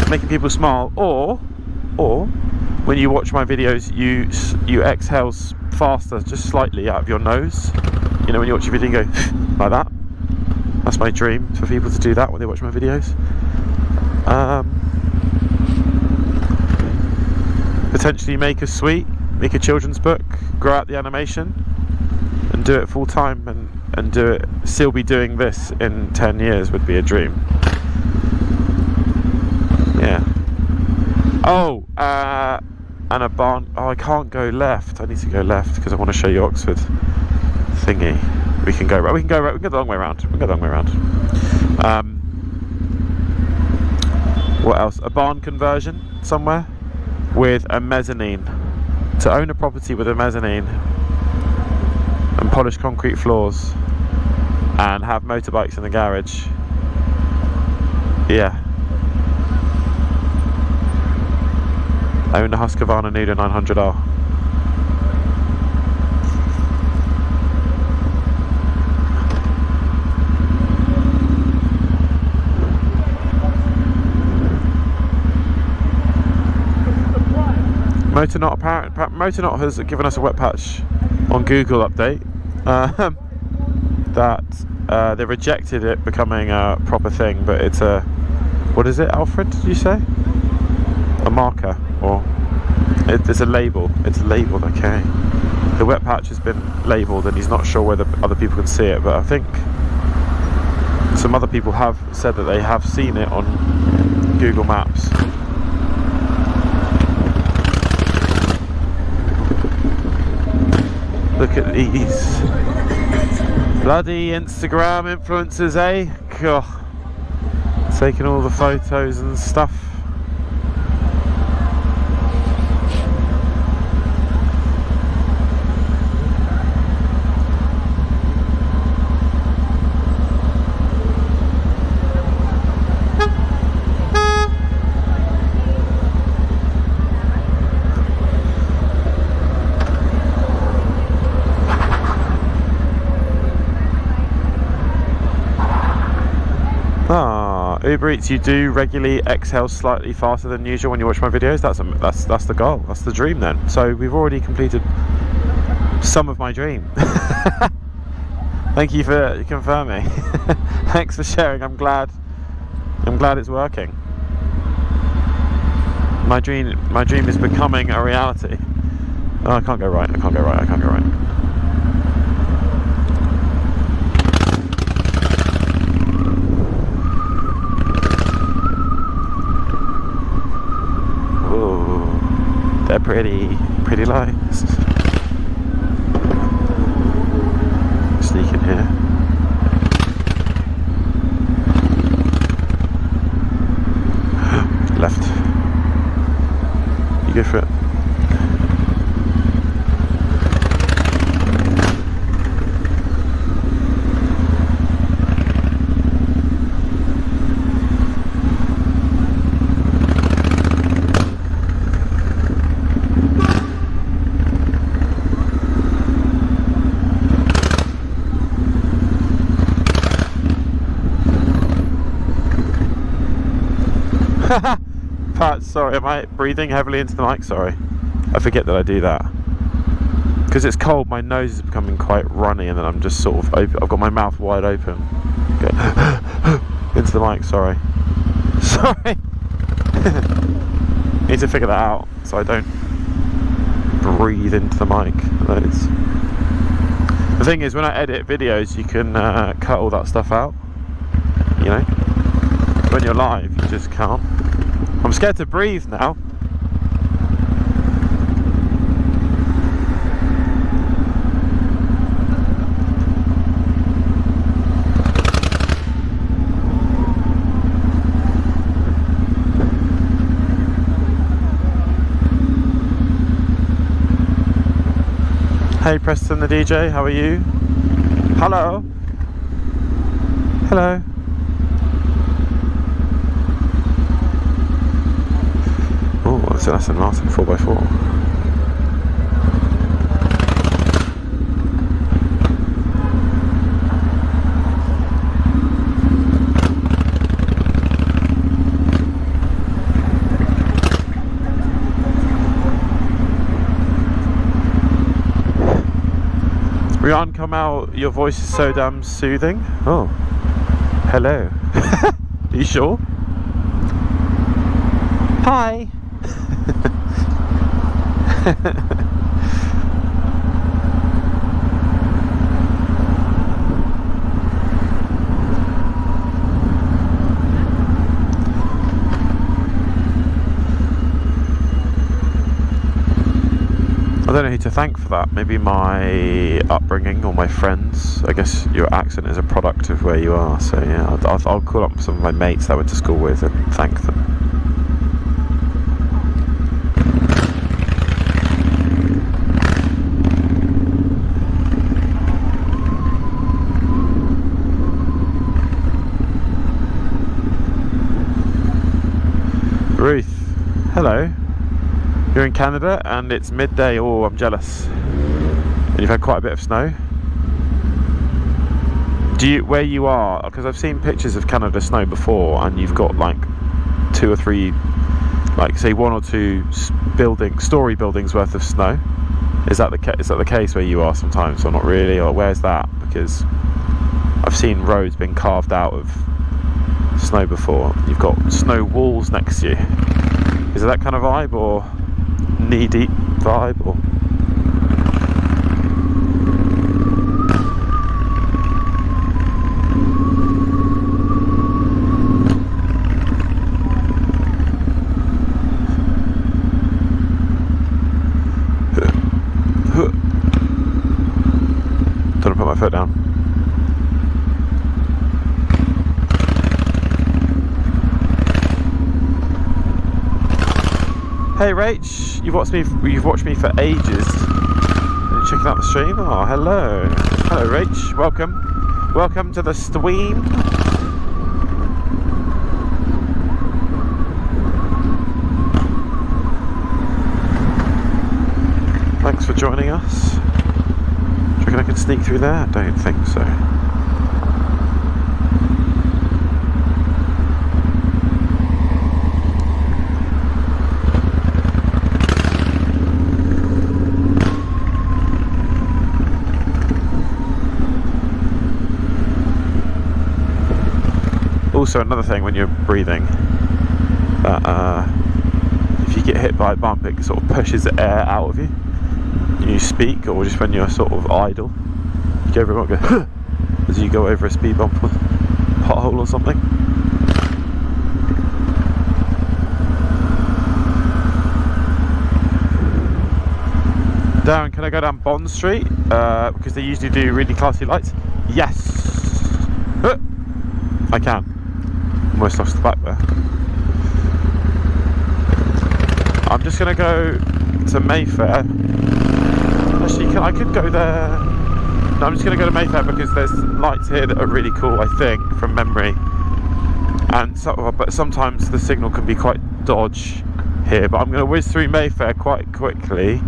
making people smile, or when you watch my videos you exhale faster, just slightly out of your nose. You know, when you watch a video and go like that. That's my dream, for people to do that when they watch my videos. Potentially make a suite, make a children's book, grow out the animation and do it full time, and do it, still be doing this in 10 years would be a dream. Yeah. Oh, and a barn. Oh, I can't go left. I need to go left because I want to show you Oxford thingy. We can go right. We can go right. We can go the long way around. We can go the long way around. What else? A barn conversion somewhere with a mezzanine. To own a property with a mezzanine and polished concrete floors and have motorbikes in the garage. Yeah. Own a Husqvarna Nuda 900R. Motornot has given us a wet patch on Google update that they rejected it becoming a proper thing, but it's a, what is it, Alfred, did you say? A marker, or it's a label. It's labelled, okay. The wet patch has been labelled and he's not sure whether other people can see it, but I think some other people have said that they have seen it on Google Maps. Look at these bloody Instagram influencers, eh? God. Taking all the photos and stuff. Uber Eats, you do regularly exhale slightly faster than usual when you watch my videos. That's the goal. That's the dream then. So we've already completed some of my dream. Thank you for confirming. Thanks for sharing. I'm glad I'm glad it's working. My dream is becoming a reality. Oh, I can't go right, I can't go right, I can't go right. Ooh, they're pretty lights. Sneak in here. Left. You go for it. Pat, sorry, am I breathing heavily into the mic? Sorry, I forget that I do that. Because it's cold, my nose is becoming quite runny, and then I'm just sort of open. I've got my mouth wide open. Go into the mic, sorry. Sorry. Need to figure that out so I don't breathe into the mic. The thing is, when I edit videos, you can cut all that stuff out. You know? When you're live, you just can't. I'm scared to breathe now. Hey Preston the DJ, how are you? Hello. Hello. Oh, it's an Aston Martin 4x4. Rian, come out, your voice is so damn soothing. Oh, hello. Are you sure? Hi. I don't know who to thank for that. Maybe my upbringing or my friends. I guess your accent is a product of where you are. So yeah, I'll call up some of my mates that I went to school with and thank them. Ruth, hello. You're in Canada and it's midday. Oh, I'm jealous. And you've had quite a bit of snow. Where you are, because I've seen pictures of Canada snow before, and you've got like 2 or 3, like say 1 or 2 story buildings worth of snow. Is that the case where you are sometimes, or not really, or where's that? Because I've seen roads being carved out of snow before. You've got snow walls next to you. Is it that kind of vibe, or knee-deep vibe, or? Don't put my foot down. Hey Rach, you've watched me for ages. Are you checking out the stream? Oh, hello. Hello Rach, welcome. Welcome to the stream. Thanks for joining us. Do you reckon I can sneak through there? I don't think so. also another thing when you're breathing, that if you get hit by a bump, it sort of pushes the air out of you. You speak, or just when you're sort of idle, you go over and go as you go over a speed bump or pothole or something. Darren, can I go down Bond Street? Because they usually do really classy lights. Yes! I can. Almost lost the back there. I'm just going to go to Mayfair. Actually, I could go there. No, I'm just going to go to Mayfair because there's lights here that are really cool, I think, from memory. And but sometimes the signal can be quite dodge here. But I'm going to whiz through Mayfair quite quickly.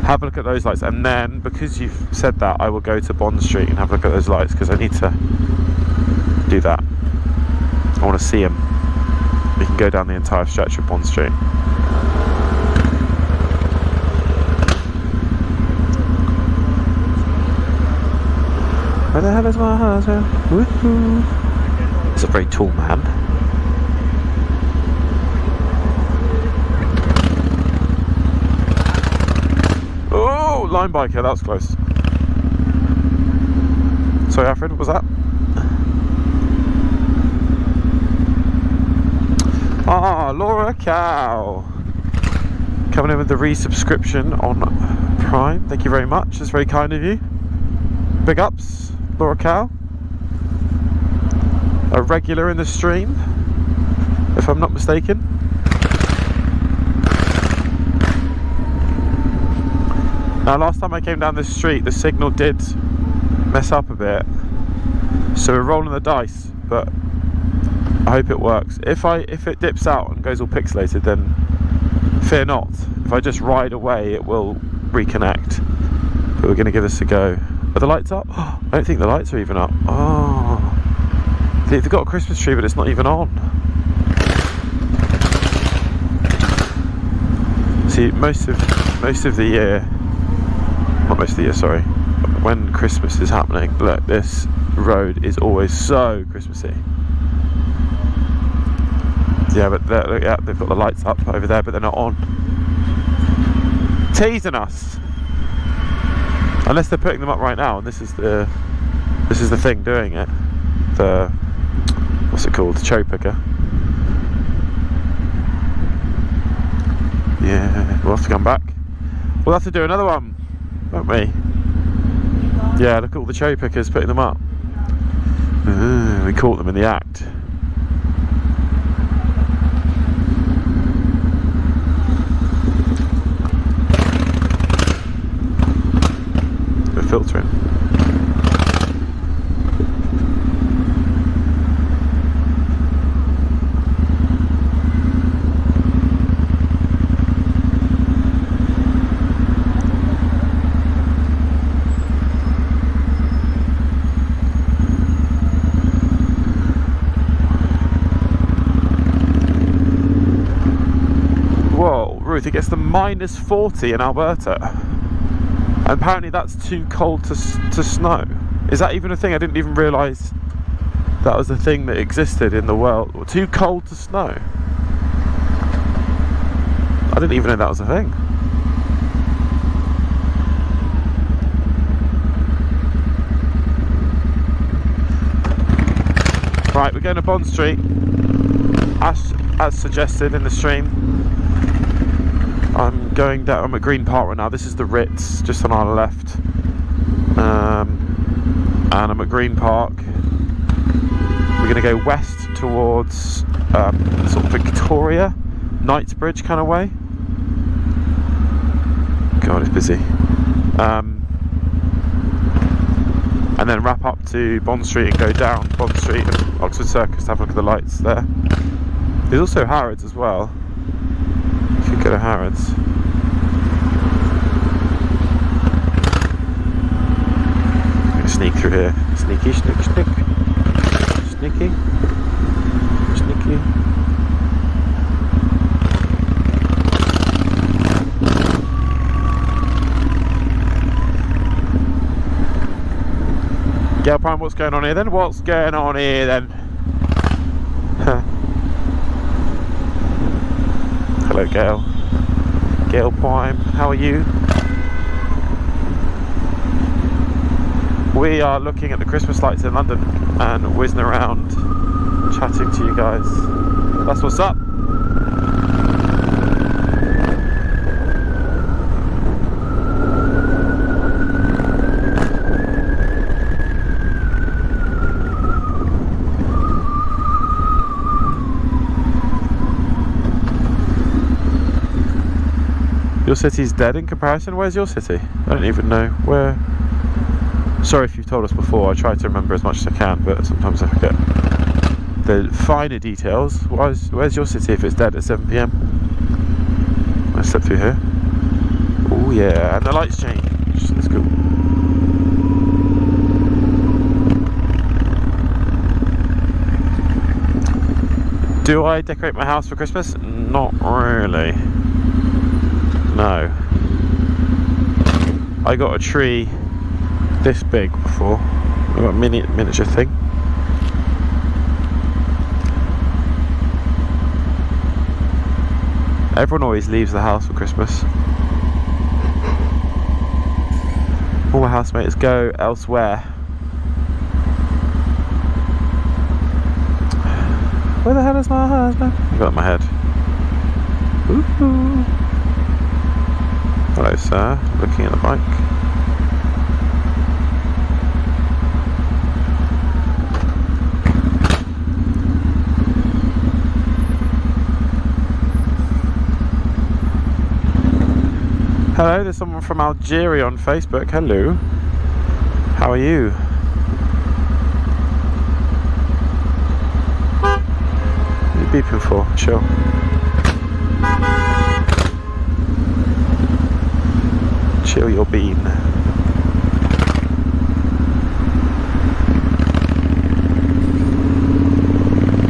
Have a look at those lights, and then because you've said that, I will go to Bond Street and have a look at those lights because I need to do that. I want to see them. We can go down the entire stretch of Bond Street. Where the hell is my husband? Woohoo! He's a very tall man. Oh, line biker, that was close. Sorry, Alfred, what was that? Ah, Laura Cow. Coming in with the resubscription on Prime. Thank you very much, that's very kind of you. Big ups, Laura Cow. A regular in the stream, if I'm not mistaken. Now, last time I came down this street, the signal did mess up a bit, so we're rolling the dice, but I hope it works. If it dips out and goes all pixelated, then fear not. If I just ride away, it will reconnect. But we're going to give this a go. Are the lights up? I don't think the lights are even up. Oh, they've got a Christmas tree, but it's not even on. See, most of the year. Not most of the year, sorry. When Christmas is happening, look, this road is always so Christmassy. Yeah, but yeah, they've got the lights up over there, but they're not on. Teasing us. Unless they're putting them up right now, and this is the thing doing it. The what's it called? The cherry picker. Yeah, we'll have to come back. We'll have to do another one, won't we? Yeah, look at all the cherry pickers putting them up. We caught them in the act. We're filtering. It gets to minus 40 in Alberta, and apparently that's too cold to snow. Is that even a thing? I didn't even realise that was a thing that existed in the world. Too cold to snow. I didn't even know that was a thing. Right, we're going to Bond Street as suggested in the stream. I'm going down. I'm at Green Park right now. This is the Ritz, just on our left. And I'm at Green Park. We're going to go west towards sort of Victoria, Knightsbridge kind of way. God, it's busy. And then wrap up to Bond Street and go down Bond Street and Oxford Circus to have a look at the lights there. There's also Harrods as well. Go to Harrods. I'm gonna sneak through here. Sneaky, sneak. Sneaky. Sneaky. Gal Prime, what's going on here then? What's going on here then? Hello, Gail. Gail Prime, how are you? We are looking at the Christmas lights in London and whizzing around, chatting to you guys. That's what's up. Your city's dead in comparison? Where's your city? I don't even know where. Sorry if you've told us before. I try to remember as much as I can, but sometimes I forget the finer details. Where's your city if it's dead at 7 PM? Let's step through here. Oh yeah, and the lights change. That's cool. Do I decorate my house for Christmas? Not really. No. I got a tree this big before. I got a miniature thing. Everyone always leaves the house for Christmas. All my housemates go elsewhere. Where the hell is my husband? I got it in my head. Ooh. Hello sir, looking at the bike. Hello, there's someone from Algeria on Facebook. Hello. How are you? What are you beeping for? Chill. Chill your bean.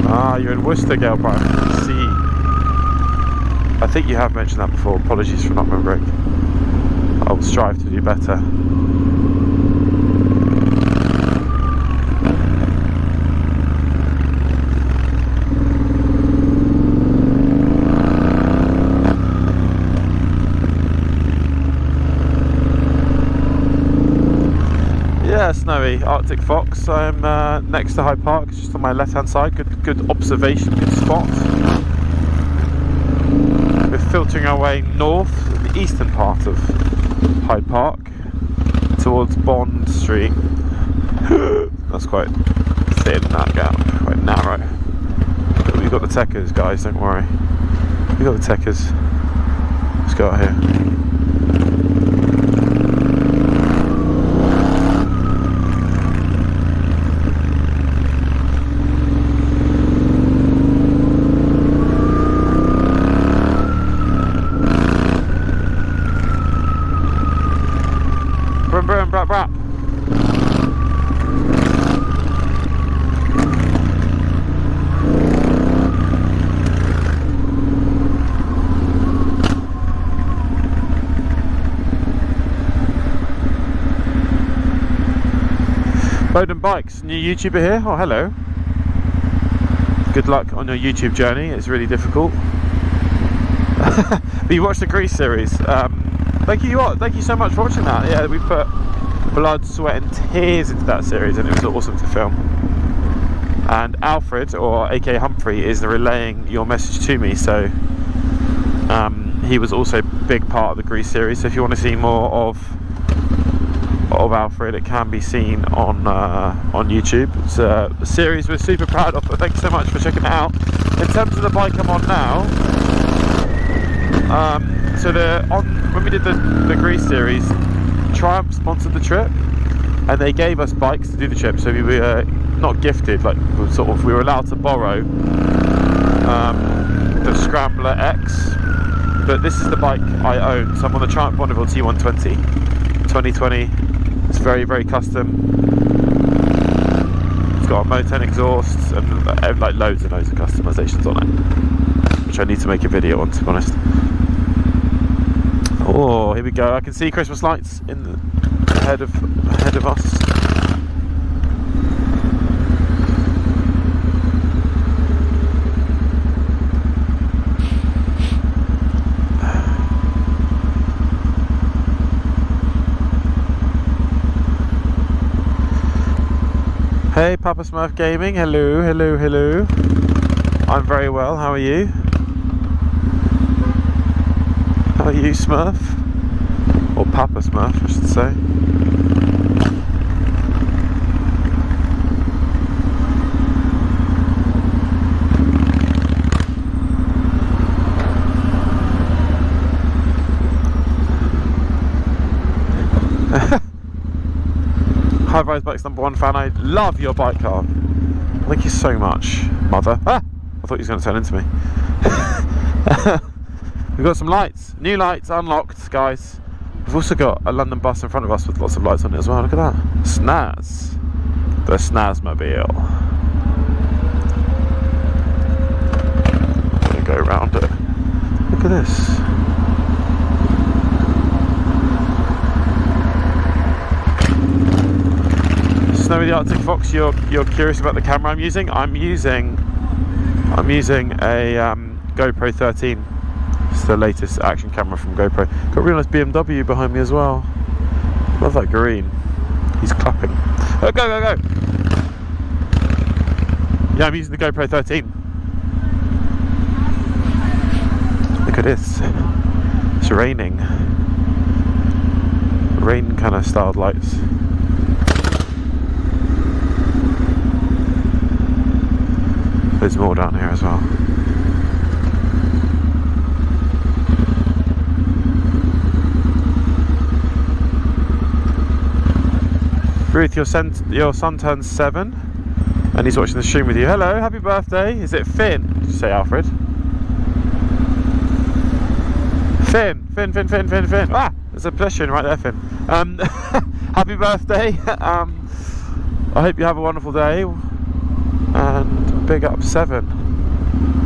Ah, you're in Worcester, Gail Prime. See. I think you have mentioned that before. Apologies for not remembering. I'll strive to do better. Yeah, snowy Arctic Fox. I'm next to Hyde Park, just on my left hand side. Good observation, good spot. We're filtering our way north, the eastern part of Hyde Park, towards Bond Street. That's quite thin, that gap, quite narrow. But we've got the techers, guys, don't worry. We've got the techers. Let's go out here. Brap, brap. Bowden Bikes, new YouTuber here. Oh, hello. Good luck on your YouTube journey. It's really difficult. But you watched the Grease series. Thank you so much for watching that. Yeah, we put blood, sweat and tears into that series and it was awesome to film. And Alfred, or aka Humphrey, is relaying your message to me, so he was also a big part of the Grease series. So if you want to see more of Alfred, it can be seen on YouTube. It's a series we're super proud of, but thanks so much for checking it out. In terms of the bike I'm on now, when we did the Grease series, Triumph sponsored the trip and they gave us bikes to do the trip, so we were not gifted, like we were allowed to borrow the Scrambler X, but this is the bike I own. So I'm on the Triumph Bonneville T120 2020. It's very, very custom. It's got a Moten exhaust and like loads and loads of customizations on it, which I need to make a video on, to be honest. Oh, here we go. I can see Christmas lights in the ahead of us. Hey, Papa Smurf Gaming. Hello, hello, hello. I'm very well. How are you? How are you, Smurf? Or Papa Smurf, I should say. Harvey's Bike's #1 fan. I love your bike car. Thank you so much, mother. Ah! I thought he was going to turn into me. We've got some lights. New lights unlocked, guys. We've also got a London bus in front of us with lots of lights on it as well. Look at that. Snaz. The Snazmobile. I'm going to go around it. Look at this. Snowy the Arctic Fox, you're curious about the camera I'm using? I'm using a GoPro 13. It's the latest action camera from GoPro. Got a real nice BMW behind me as well. Love that green. He's clapping. Oh, go, go, go! Yeah, I'm using the GoPro 13. Look at this. It's raining. Rain kind of styled lights. There's more down here as well. Ruth, your son turns 7 and he's watching the stream with you. Hello, happy birthday. Is it Finn? Did you say Alfred? Finn. Ah, there's a pedestrian right there, Finn. Happy birthday. I hope you have a wonderful day. And big up 7.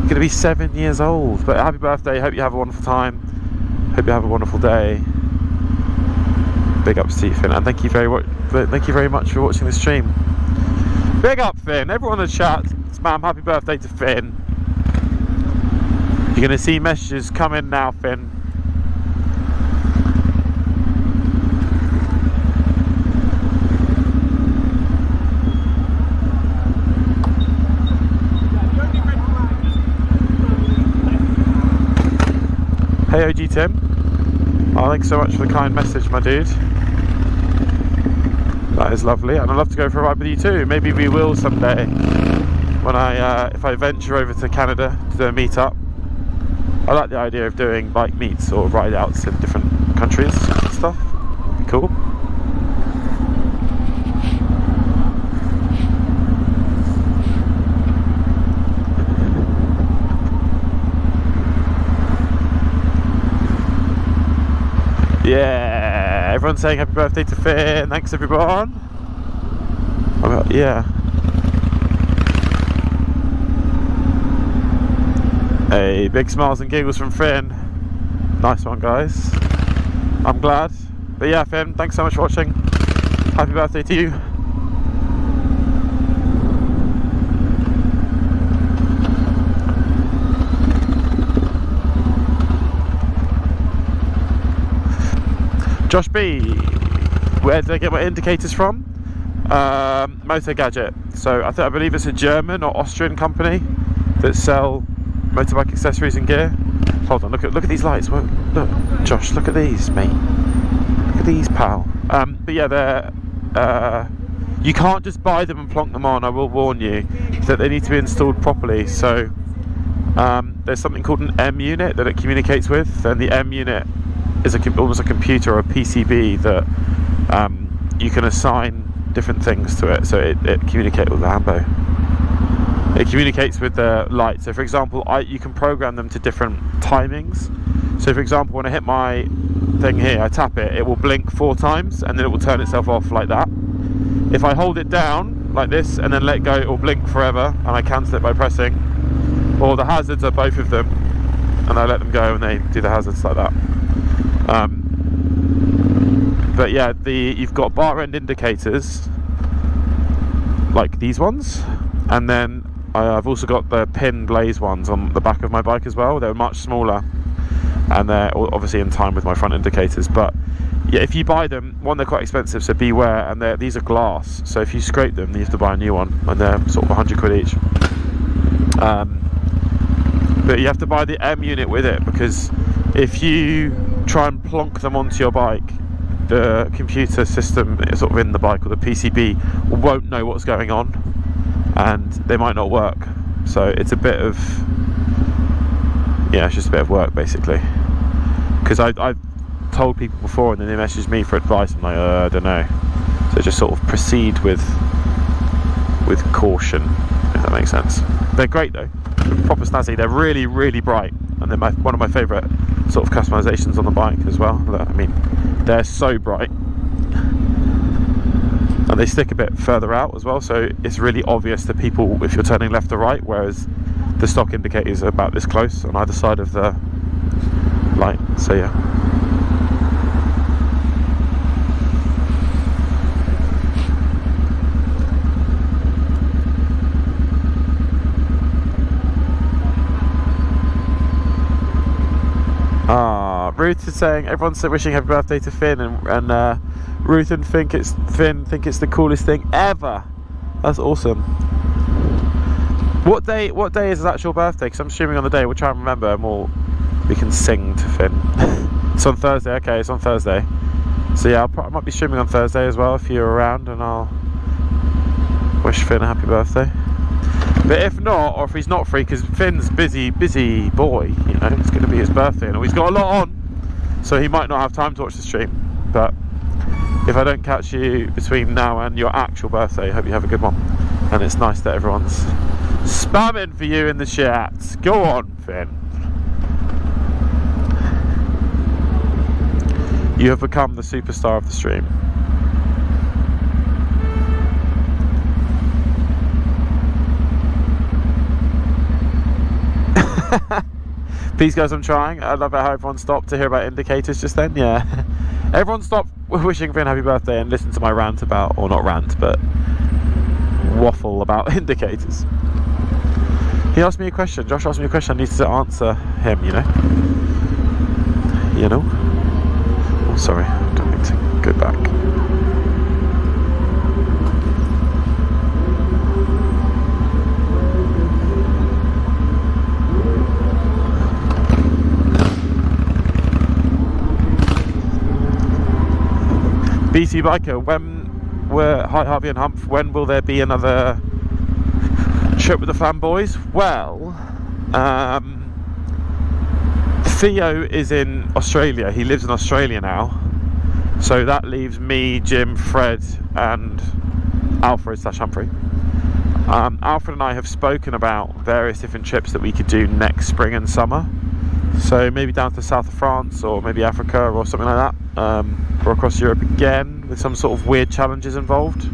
You're gonna be 7 years old. But happy birthday, hope you have a wonderful time. Hope you have a wonderful day. Big up Stephen, and thank you very much for watching the stream. Big up Finn, everyone in the chat, spam happy birthday to Finn. You're gonna see messages come in now, Finn. Hey OG Tim. Oh, thanks so much for the kind message, my dude. That is lovely, and I'd love to go for a ride with you too. Maybe we will someday when if I venture over to Canada to do a meetup. I like the idea of doing bike meets or ride outs in different countries and stuff. It'd be cool. Yeah, everyone's saying happy birthday to Finn. Thanks everyone. Yeah. Hey, big smiles and giggles from Finn. Nice one, guys. I'm glad. But yeah, Finn, thanks so much for watching. Happy birthday to you. Josh B, where did I get my indicators from? Motor Gadget. So I believe it's a German or Austrian company that sell motorbike accessories and gear. Hold on, look at these lights. Look, Josh, look at these, mate. Look at these, pal. But yeah, they're you can't just buy them and plonk them on. I will warn you that they need to be installed properly. So there's something called an M unit that it communicates with, and the M unit is almost a computer or a PCB that you can assign different things to it. So it communicates with the Lambo. It communicates with the light. So for example, you can program them to different timings. So for example, when I hit my thing here, I tap it, it will blink 4 times and then it will turn itself off like that. If I hold it down like this and then let go, it will blink forever, and I cancel it by pressing. Or the hazards are both of them, and I let them go and they do the hazards like that. But yeah, you've got bar end indicators like these ones, and then I've also got the pin blaze ones on the back of my bike as well. They're much smaller, and they're obviously in time with my front indicators. But yeah, if you buy them, one, they're quite expensive, so beware. And these are glass, so if you scrape them, you have to buy a new one, and they're sort of 100 quid each. But you have to buy the M unit with it, because if you try and plonk them onto your bike, the computer system sort of in the bike, or the PCB, won't know what's going on, and they might not work. So it's a bit of, yeah, it's just a bit of work basically. Because I've told people before, and then they messaged me for advice. I'm like, I don't know. So just sort of proceed with caution, if that makes sense. They're great though, proper snazzy. They're really, really bright, and they're one of my favourite sort of customisations on the bike as well. I mean, they're so bright, and they stick a bit further out as well, so it's really obvious to people if you're turning left or right, whereas the stock indicators are about this close on either side of the light. So yeah. Ruth is saying everyone's wishing happy birthday to Finn, and Ruth and Finn think it's the coolest thing ever. That's awesome. What day is his actual birthday? Because I'm streaming on the day. We'll try and remember, and we can sing to Finn. It's on Thursday. Okay, it's on Thursday. So yeah, I might be streaming on Thursday as well if you're around, and I'll wish Finn a happy birthday. But if not, or if he's not free, because Finn's busy boy, you know, it's going to be his birthday and he's got a lot on, so he might not have time to watch the stream. But if I don't catch you between now and your actual birthday, I hope you have a good one. And it's nice that everyone's spamming for you in the chat. Go on, Finn. You have become the superstar of the stream. Peace guys, I'm trying. I love how everyone stopped to hear about indicators just then. Yeah. Everyone stopped wishing Finn happy birthday and listened to my rant about, or not rant, but waffle about indicators. He asked me a question. Josh asked me a question. I need to answer him, you know. You know? Oh, sorry. I don't need to go back. BC Biker, hi Harvey and Humph, when will there be another trip with the fam boys? Well, Theo is in Australia. He lives in Australia now, so that leaves me, Jim, Fred and Alfred / Humphrey. Alfred and I have spoken about various different trips that we could do next spring and summer, so maybe down to the south of France, or maybe Africa or something like that, or across Europe again, with some sort of weird challenges involved,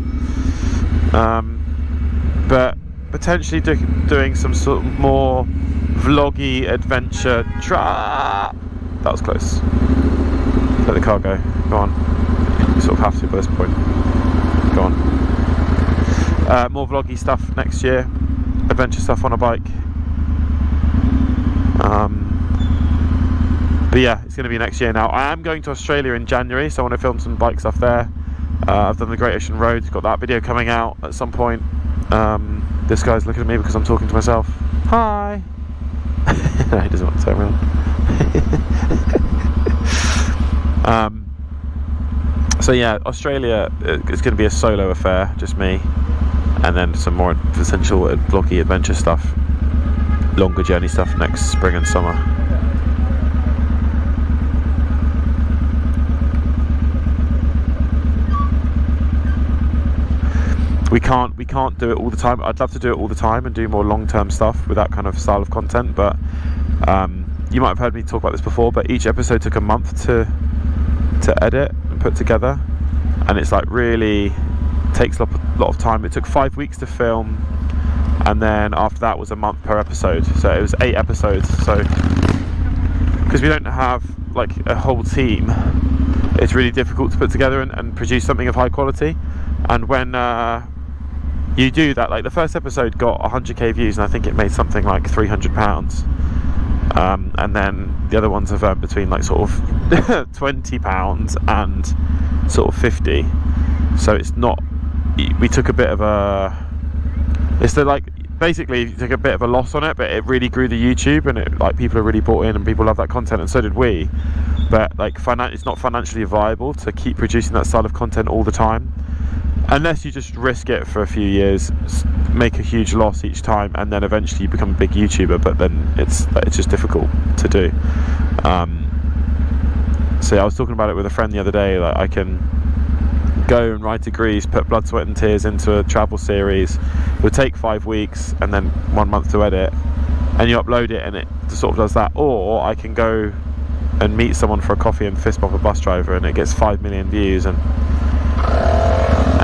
but potentially doing some sort of more vloggy adventure that was close. Let the car go on. You sort of have to by this point. Go on. More vloggy stuff next year, adventure stuff on a bike. But yeah, it's going to be next year now. I am going to Australia in January, so I want to film some bike stuff there. I've done the Great Ocean Road, got that video coming out at some point. This guy's looking at me because I'm talking to myself. Hi! No, he doesn't want to turn around. So yeah, Australia is going to be a solo affair, just me. And then some more potential vloggy adventure stuff, longer journey stuff next spring and summer. We can't do it all the time. I'd love to do it all the time and do more long-term stuff with that kind of style of content, but you might have heard me talk about this before, but each episode took a month to edit and put together, and it's like really takes a lot of time. It took 5 weeks to film, and then after that was a month per episode, so it was 8 episodes. So because we don't have like a whole team, it's really difficult to put together and produce something of high quality. And when you do that, like the first episode got 100k views, and I think it made something like £300. and then the other ones have earned between like sort of £20 and sort of 50. So it's not, we took a bit of a, it's the like, basically you took a bit of a loss on it, but it really grew the YouTube, and it like people are really bought in and people love that content, and so did we. But like it's not financially viable to keep producing that style of content all the time, unless you just risk it for a few years, make a huge loss each time, and then eventually you become a big YouTuber. But then it's just difficult to do. So yeah, I was talking about it with a friend the other day. Like, I can go and write degrees, put blood, sweat and tears into a travel series. It would take 5 weeks and then 1 month to edit, and you upload it and it sort of does that. Or I can go and meet someone for a coffee and fist bump a bus driver, and it gets 5 million views, and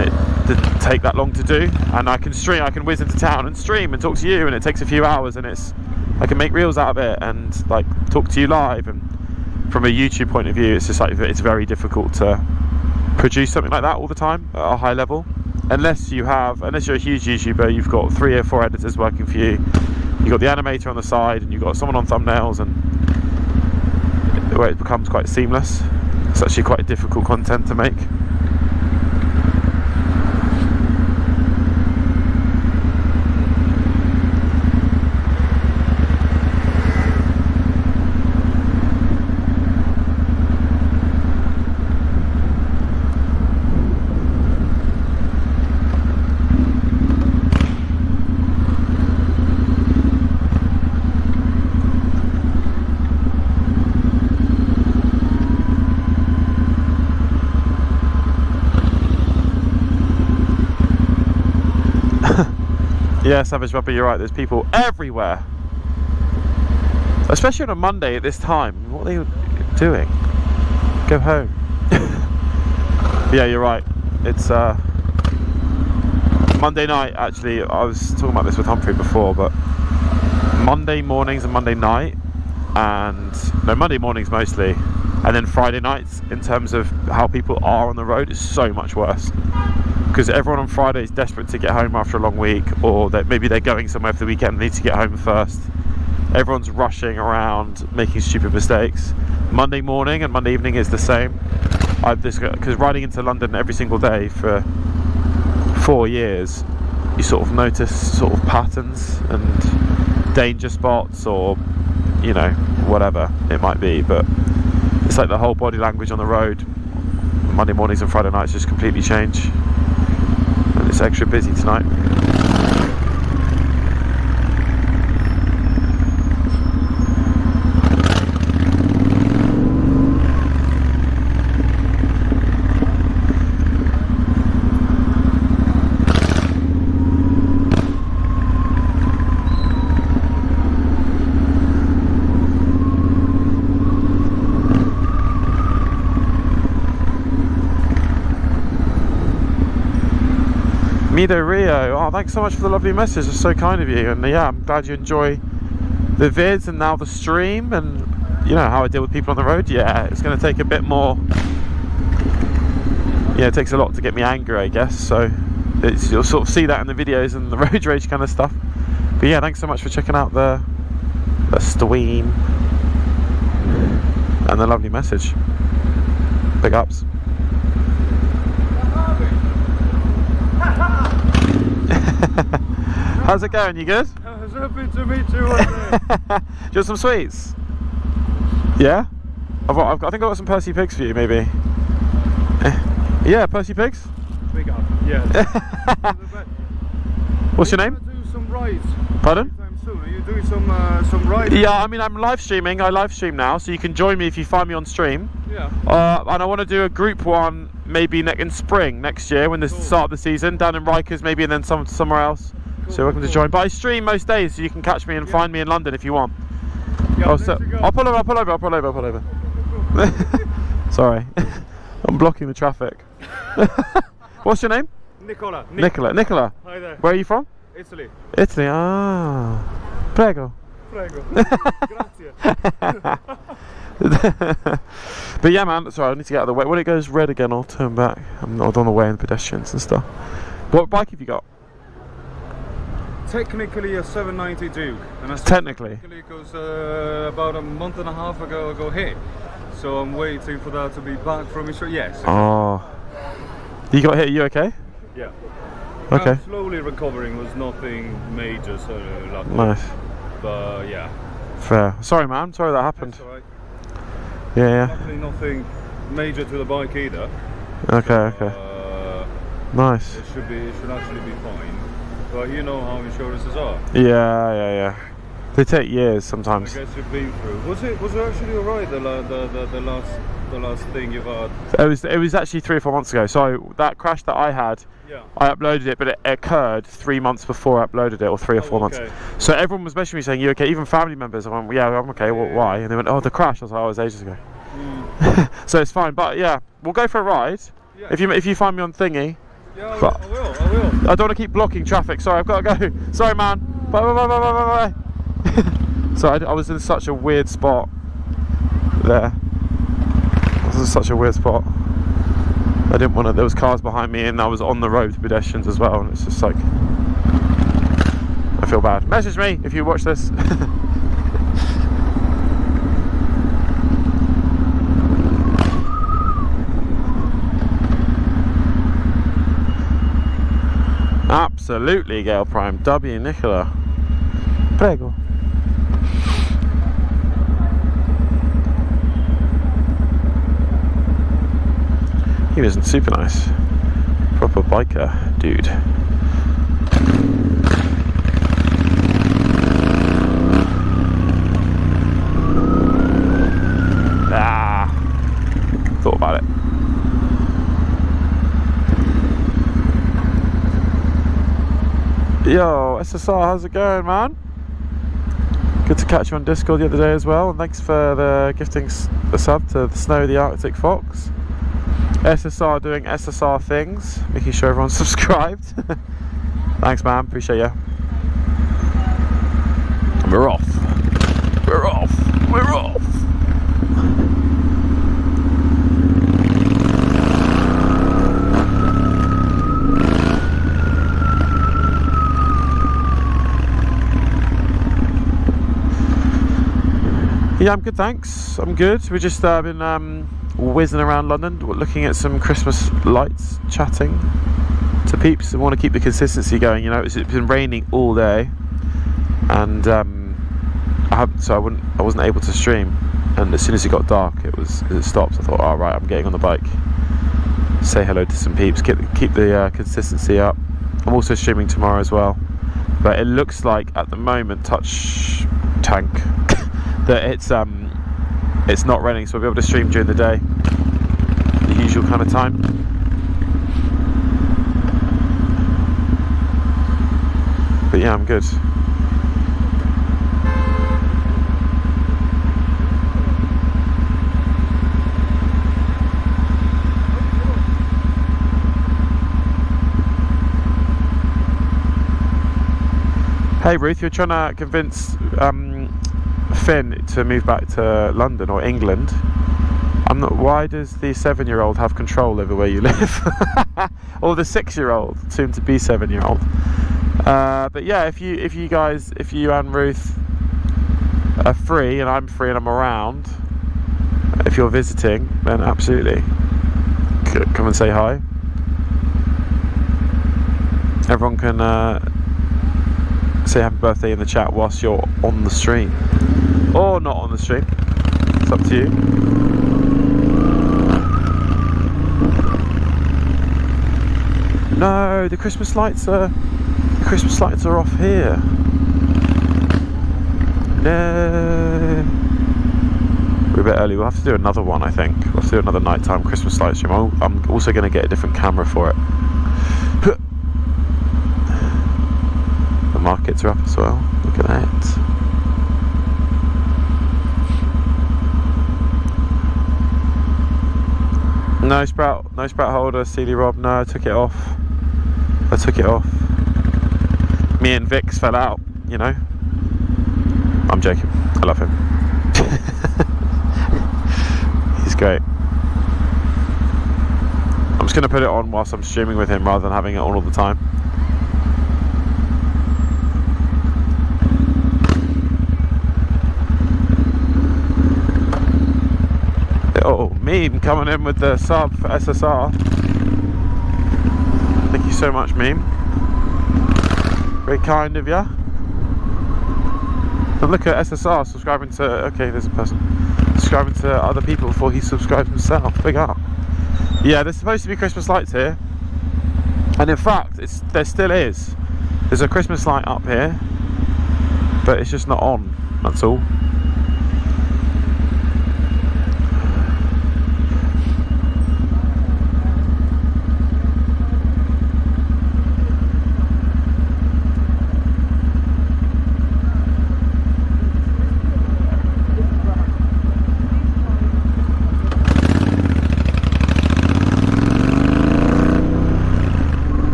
it didn't take that long to do. And I can stream, I can whiz into town and stream and talk to you, and it takes a few hours, and I can make reels out of it and like talk to you live. And from a YouTube point of view, it's just like, it's very difficult to produce something like that all the time at a high level, unless you're a huge YouTuber. You've got 3 or 4 editors working for you, you've got the animator on the side, and you've got someone on thumbnails, and where it becomes quite seamless. It's actually quite difficult content to make. Yeah, Savage Bubba, you're right, there's people everywhere. Especially on a Monday at this time. What are they doing? Go home. Yeah, you're right. It's Monday night, actually. I was talking about this with Humphrey before, but Monday mornings and Monday night, Monday mornings mostly, and then Friday nights, in terms of how people are on the road, is so much worse. Because everyone on Friday is desperate to get home after a long week, or maybe they're going somewhere for the weekend and need to get home first. Everyone's rushing around, making stupid mistakes. Monday morning and Monday evening is the same. Because riding into London every single day for 4 years, you sort of notice sort of patterns and danger spots, or you know, whatever it might be. But it's like the whole body language on the road, Monday mornings and Friday nights, just completely change. And it's extra busy tonight. Mido Rio, oh, thanks so much for the lovely message, it's so kind of you. And yeah, I'm glad you enjoy the vids and now the stream, and you know how I deal with people on the road. Yeah, it's going to take a bit more. Yeah, it takes a lot to get me angry, I guess, so you'll sort of see that in the videos and the road rage kind of stuff. But yeah, thanks so much for checking out the stream and the lovely message. Big ups. How's it going? You good? I was hoping to meet you one day. Do you want some sweets? Yeah? I think I've got some Percy Pigs for you, maybe. Yeah, Percy Pigs? Big up, yes. What's your name? Do some rides. Pardon? Soon. Are you doing some rides? Yeah, I mean, I'm live streaming. I live stream now, so you can join me if you find me on stream. Yeah. And I want to do a group one maybe in spring next year, when the start of the season, down in Rikers maybe, and then somewhere else. Cool, so welcome to join. But I stream most days, so you can catch me and find me in London if you want. Yeah, I'll pull over. Sorry. I'm blocking the traffic. What's your name? Nicola. Nicola. Hi there. Where are you from? Italy. Italy, ah. Prego. Grazie. But yeah, man, sorry, I need to get out of the way. When it goes red again, I'll turn back. I'm not on the way in pedestrians and stuff. What bike have you got? technically a 790 Duke. And I say Technically? because about a month and a half ago I got hit. So I'm waiting for that to be back from insurance. Yes. Oh. You got hit, you okay? Yeah. Okay. I'm slowly recovering, was nothing major, so luckily. Nice. But yeah. Fair. Sorry man, sorry that happened. That's alright. Yeah. Luckily nothing major to the bike either. Okay, okay. Nice. It should actually be fine. But you know how insurances are. Yeah. They take years sometimes. I guess you've been through. Was it actually alright the last thing you've had? It was actually 3 or 4 months ago. So that crash that I had, Yeah. I uploaded it, but it occurred 3 months before I uploaded it, or 3 or 4 months. Okay. So everyone was messaging me saying, "You okay?" Even family members. I went, "Yeah, I'm okay." Well, why? And they went, "Oh, the crash." I was like, "Oh, it was ages ago." So it's fine. But yeah, we'll go for a ride. Yeah. If you find me on thingy. Yeah, I But- will. I don't want to keep blocking traffic. Sorry, I've got to go. Sorry, man. Bye. So I was in such a weird spot there. This is such a weird spot. I didn't want to. There was cars behind me, and I was on the road to pedestrians as well. And it's just like, I feel bad. Message me if you watch this. Absolutely, Gale Prime. W. Nicola. Prego. He was super nice. Proper biker dude. Thought about it. Yo, SSR, how's it going, man? Good to catch you on Discord the other day as well, and thanks for the gifting the sub to the Snow the Arctic Fox. SSR doing SSR things, making sure everyone's subscribed. Thanks, man, appreciate you. And we're off. We're off. We're off. Yeah, I'm good, thanks. I'm good. We've just been whizzing around London, looking at some Christmas lights, chatting to peeps. I want to keep the consistency going. You know, it's been raining all day, and I wasn't able to stream. And as soon as it got dark, it stopped. I thought, all right, I'm getting on the bike, say hello to some peeps, keep the consistency up. I'm also streaming tomorrow as well, but it looks like at the moment, touch tank. That it's not raining, so we'll be able to stream during the day, the usual kind of time. But yeah, I'm good. Hey Ruth, you're trying to convince Finn to move back to London or England. I'm not. Why does the 7-year-old have control over where you live? Or the 6-year-old, soon to be 7-year-old. But yeah, if you and Ruth are free and I'm free and I'm around, if you're visiting, then absolutely come and say hi. Everyone can say happy birthday in the chat whilst you're on the stream. Or not on the stream. It's up to you. No, the Christmas lights are off here. No. We're a bit early. We'll have to do another one, I think. We'll have to do another nighttime Christmas light stream. I'm also going to get a different camera for it. The markets are up as well. Look at that. No sprout holder, Sealy Rob. No, I took it off. Me and Vix fell out, you know. I'm joking. I love him. He's great. I'm just going to put it on whilst I'm streaming with him rather than having it on all the time. Meme coming in with the sub for SSR. Thank you so much, Meme. Very kind of you. And look at SSR subscribing to, okay, there's a person subscribing to other people before he subscribes himself. Big up. Yeah, there's supposed to be Christmas lights here, and in fact there still is. There's a Christmas light up here, but it's just not on, that's all.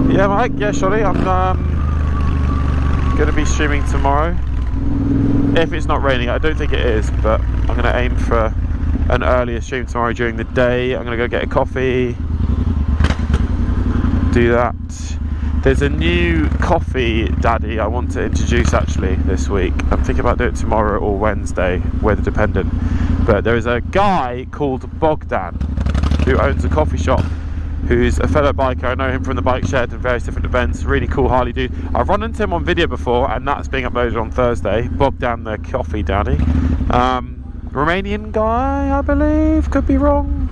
Yeah, Mike, yeah, surely. I'm going to be streaming tomorrow. If it's not raining, I don't think it is, but I'm going to aim for an earlier stream tomorrow during the day. I'm going to go get a coffee, do that. There's a new coffee daddy I want to introduce actually this week. I'm thinking about doing it tomorrow or Wednesday, weather dependent. But there is a guy called Bogdan who owns a coffee shop, who's a fellow biker. I know him from the bike shed and various different events. Really cool Harley dude. I've run into him on video before, and that's being uploaded on Thursday. Bogdan the coffee daddy. Romanian guy, I believe, could be wrong.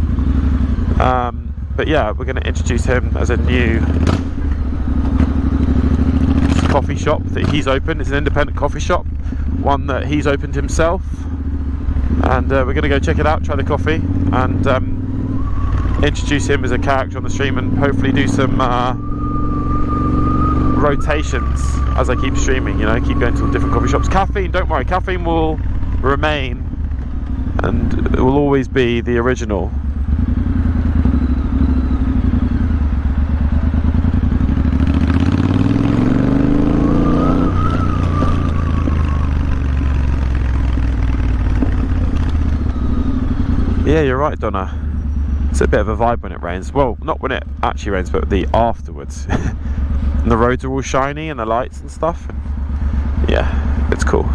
But yeah, we're going to introduce him as a new coffee shop that he's opened. It's an independent coffee shop, one that he's opened himself, and we're going to go check it out, try the coffee, and introduce him as a character on the stream, and hopefully do some rotations as I keep streaming, you know, keep going to different coffee shops. Caffeine, don't worry, caffeine will remain and it will always be the original. Yeah, you're right, Donna. It's a bit of a vibe when it rains. Well, not when it actually rains, but the afterwards. And the roads are all shiny and the lights and stuff. And yeah, it's cool.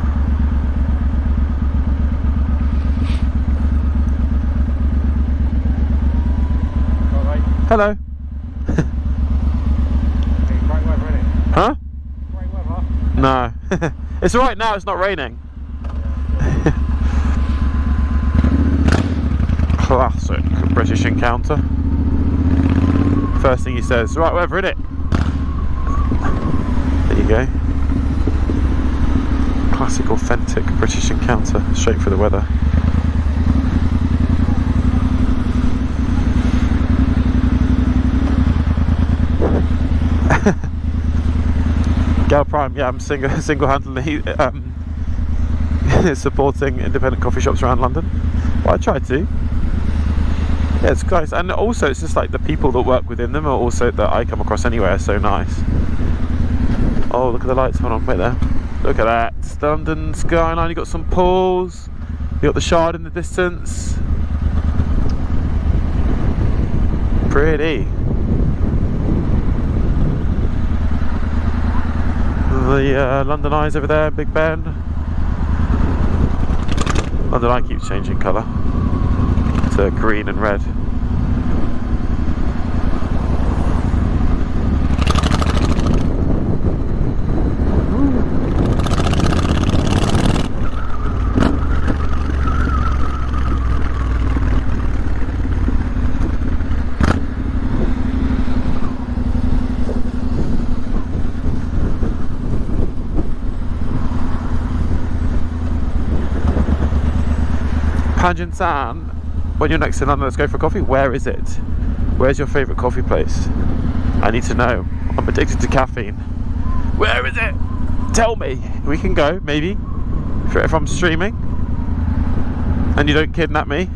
All right. Hello. Great weather, isn't it? Huh? Great weather. No. It's alright now, it's not raining. Classic British encounter. First thing he says, right weather, innit? There you go. Classic, authentic British encounter, straight for the weather. Gal Prime, yeah, I'm single-handedly supporting independent coffee shops around London. Well, I try to. Yeah, it's nice, and also it's just like the people that work within them are also that I come across anywhere are so nice. Oh, look at the lights. Hold on, wait there. Look at that London skyline. You got some pools. You got the Shard in the distance. Pretty. The London Eye's over there, Big Ben. London Eye keeps changing colour to green and red. Panjin San, when you're next to London, let's go for coffee. Where is it? Where's your favourite coffee place? I need to know. I'm addicted to caffeine. Where is it? Tell me. We can go, maybe. If I'm streaming and you don't kidnap me.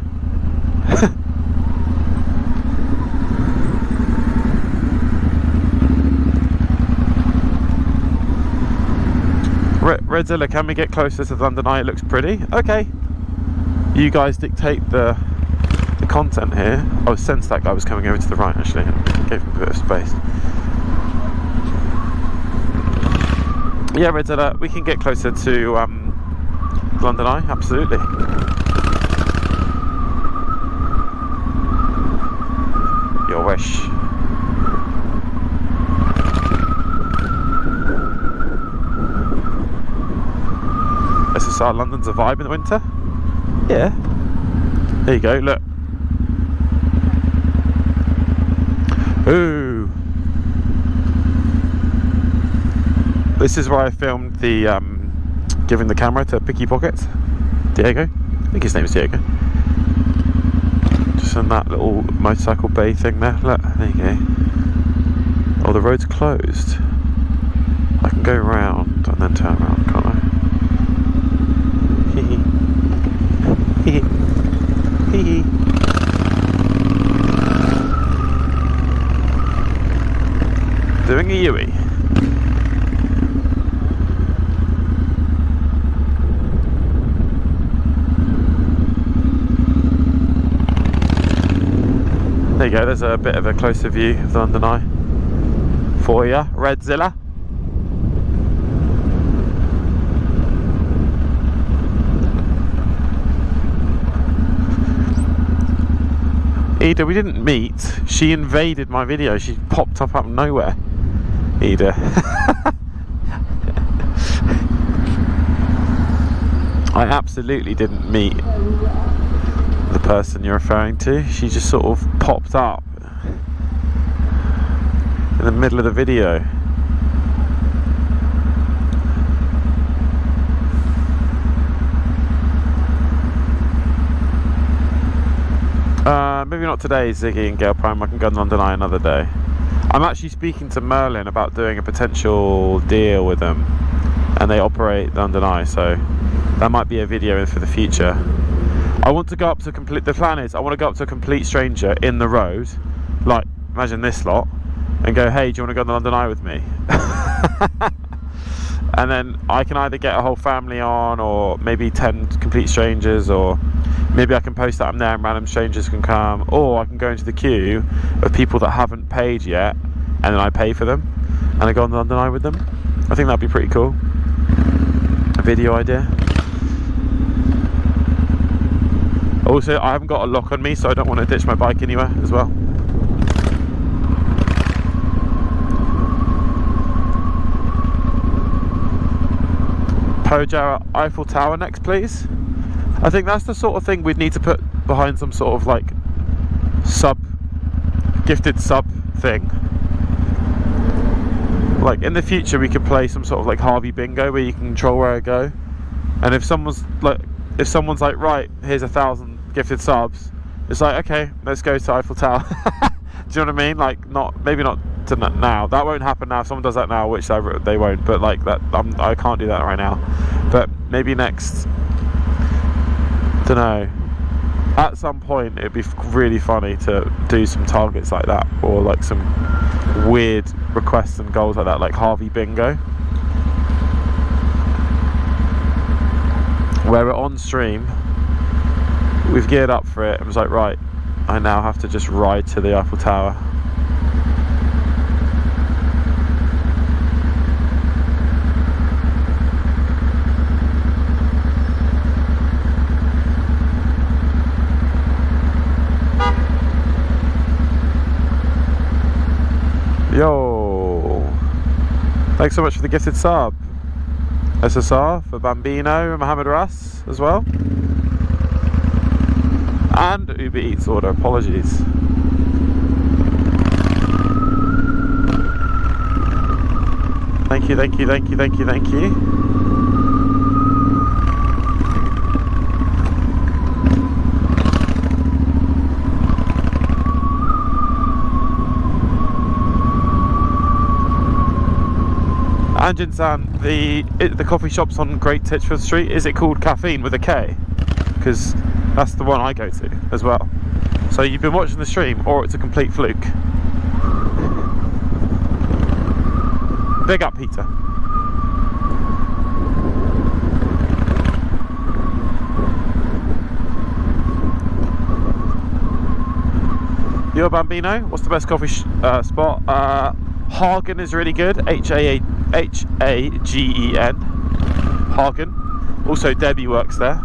Redzilla, can we get closer to the London Eye? It looks pretty. Okay. You guys dictate the content here. I sensed that guy was coming over to the right actually. I gave him a bit of space. Yeah, Redhead, we can get closer to London Eye, absolutely. So London's a vibe in the winter. Yeah. There you go, look. Ooh. This is where I filmed the giving the camera to Picky Pockets. Diego. I think his name is Diego. Just in that little motorcycle bay thing there. Look, there you go. Oh, the road's closed. I can go round and then turn around, can't I? Hee hee. Hee hee. Doing a Yui. There you go, there's a bit of a closer view of the London Eye for you, Redzilla. Ida, we didn't meet. She invaded my video. She popped up out of nowhere. Ida. I absolutely didn't meet the person you're referring to. She just sort of popped up in the middle of the video. Maybe not today, Ziggy and Gale Prime. I can go on London Eye another day. I'm actually speaking to Merlin about doing a potential deal with them, and they operate London Eye, so that might be a video for the future. I want to go up to the plan is I want to go up to a complete stranger in the road, like imagine this lot, and go, hey, do you want to go on the London Eye with me? And then I can either get a whole family on, or maybe 10 complete strangers, or maybe I can post that I'm there and random strangers can come, or I can go into the queue of people that haven't paid yet, and then I pay for them, and I go on the London Eye with them. I think that'd be pretty cool. A video idea. Also, I haven't got a lock on me, so I don't want to ditch my bike anywhere as well. Pojara Eiffel Tower next, please. I think that's the sort of thing we'd need to put behind some sort of like gifted sub thing. Like in the future we could play some sort of like Harvey bingo where you can control where I go, and if someone's like right, here's 1,000 gifted subs, it's like, okay, let's go to Eiffel Tower. Do you know what I mean? Like, maybe not to now. That won't happen now. If someone does that now, which they won't, but like that, I can't do that right now. But maybe next, don't know, at some point it'd be really funny to do some targets like that, or like some weird requests and goals like that, like Harvey bingo, where we're on stream, we've geared up for it, and was like, right, I now have to just ride to the Eiffel Tower. Yo, thanks so much for the gifted sub. SSR for Bambino and Mohammed Ras as well. And Uber Eats order, apologies. Thank you, thank you, thank you, thank you, thank you. Anjin-san, the coffee shop's on Great Titchford Street. Is it called Caffeine with a K? Because that's the one I go to as well. So you've been watching the stream, or it's a complete fluke. Big up, Peter. Yo, Bambino, what's the best coffee spot? Hagen is really good. H-A-G-E-N. Hagen. Also, Debbie works there.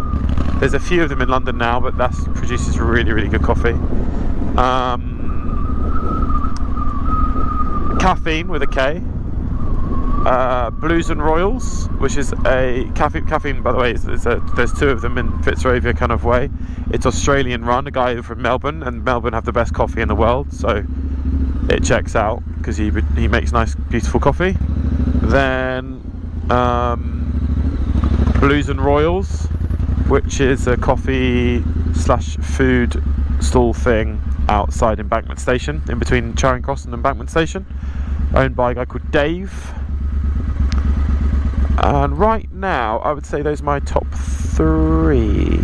There's a few of them in London now, but that produces really, really good coffee. Caffeine with a K. Blues and Royals, which is a caffeine, by the way, there's two of them in Fitzrovia kind of way. It's Australian run, a guy from Melbourne, and Melbourne have the best coffee in the world, so it checks out because he makes nice beautiful coffee. Then Blues and Royals, which is a coffee / food stall thing outside Embankment Station, in between Charing Cross and Embankment Station, owned by a guy called Dave. And right now I would say those are my top three,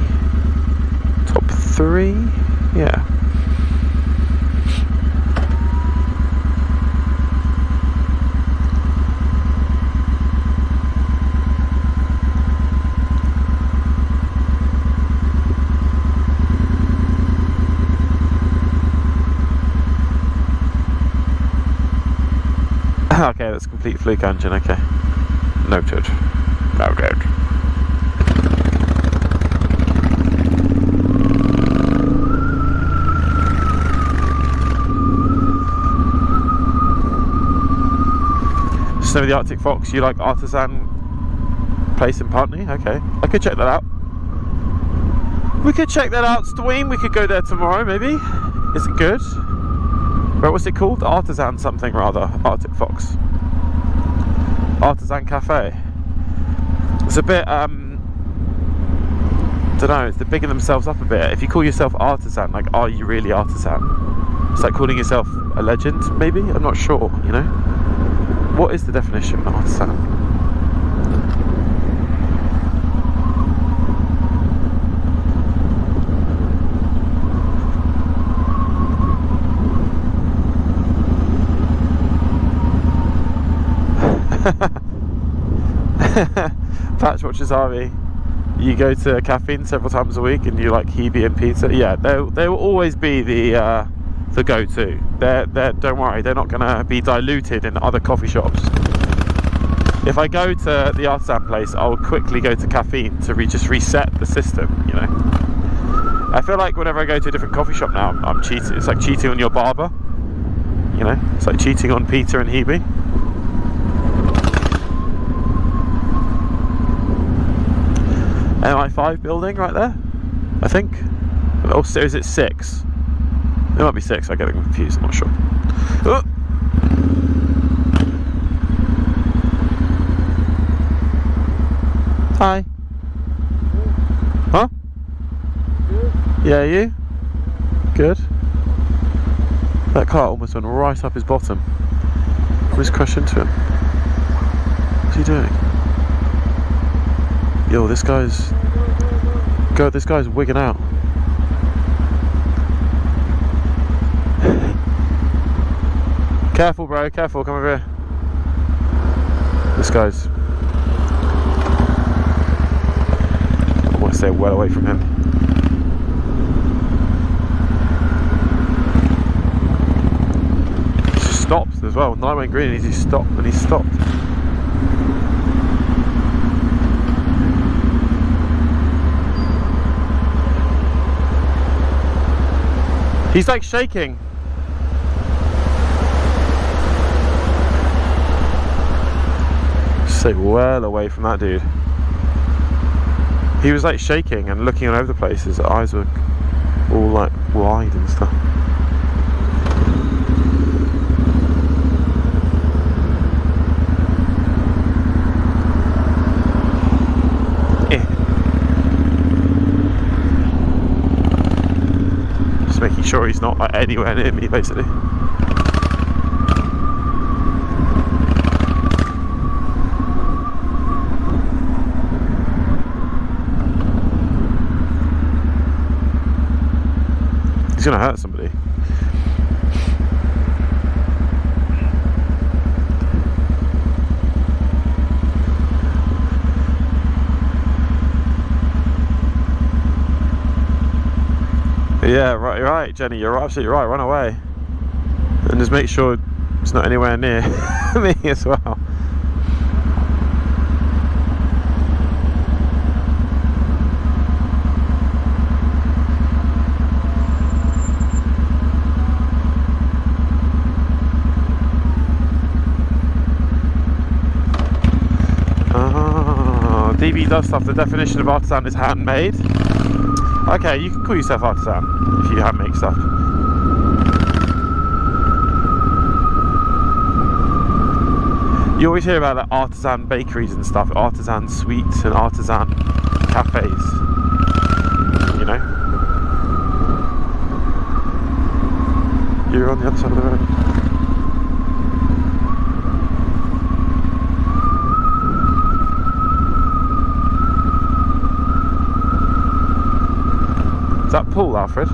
yeah. Okay, that's complete fluke engine, okay. Noted. Noted. So the Arctic Fox, you like Artisan place in Putney? Okay, I could check that out. We could check that out, Stween. We could go there tomorrow, maybe. Is it good? Right, what's it called? Artisan something rather. Arctic Fox. Artisan Cafe. It's a bit, don't know, they're bigging themselves up a bit. If you call yourself Artisan, like, are you really Artisan? It's like calling yourself a legend, maybe? I'm not sure, you know? What is the definition of Artisan? Patch watches Harvey. You go to caffeine several times a week and you like Hebe and pizza. Yeah, they will always be the go-to. Don't worry, they're not gonna be diluted in other coffee shops. If I go to the Artisan place, I'll quickly go to caffeine to just reset the system, you know. I feel like whenever I go to a different coffee shop now, I'm cheating. It's like cheating on your barber, you know. It's like cheating on Peter and Hebe. MI5 building right there, I think. Oh, so is it 6? It might be 6, I get it confused, I'm not sure. Oh. Hi. Huh? Yeah, you? Good. That car almost went right up his bottom. I just crashed into him. What's he doing? Yo, this guy's wigging out. Careful, bro, careful, come over here. This guy's, I want to stay well away from him. He just stopped as well. The light went green and he stopped. He's like shaking. Stay well away from that dude. He was like shaking and looking all over the place. His eyes were all like wide and stuff. Making sure he's not like, anywhere near me, basically. He's gonna hurt somebody. Yeah, right, Jenny, you're absolutely right, run away. And just make sure it's not anywhere near me as well. PB does stuff. The definition of artisan is handmade. Okay, you can call yourself artisan if you handmade stuff. You always hear about like, artisan bakeries and stuff, artisan sweets and artisan cafes, you know? You're on the other side of the road. Is that Paul, Alfred?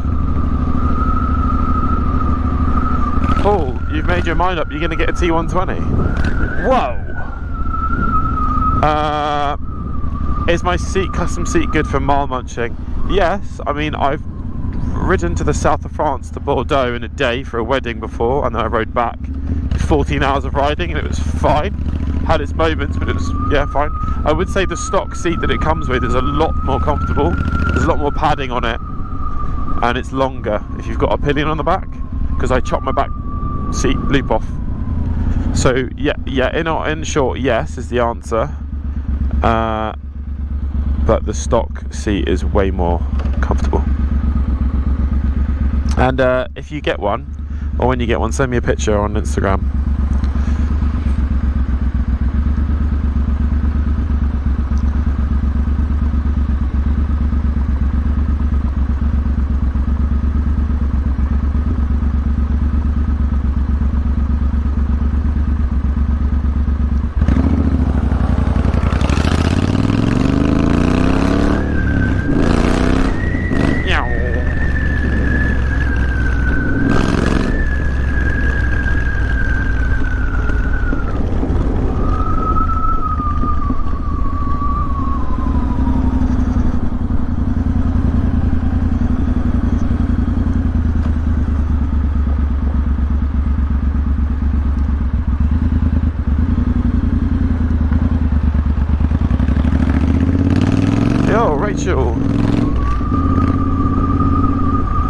Paul, you've made your mind up, you're going to get a T120. Whoa! Is my custom seat good for mile munching? Yes, I mean I've ridden to the south of France to Bordeaux in a day for a wedding before, and then I rode back. 14 hours of riding and it was fine. Had its moments, but it was, yeah, fine. I would say the stock seat that it comes with is a lot more comfortable. There's a lot more padding on it, and it's longer if you've got a pillion on the back, because I chopped my back seat loop off. So yeah, in short, yes is the answer, but the stock seat is way more comfortable. And if you get one, or when you get one, send me a picture on Instagram.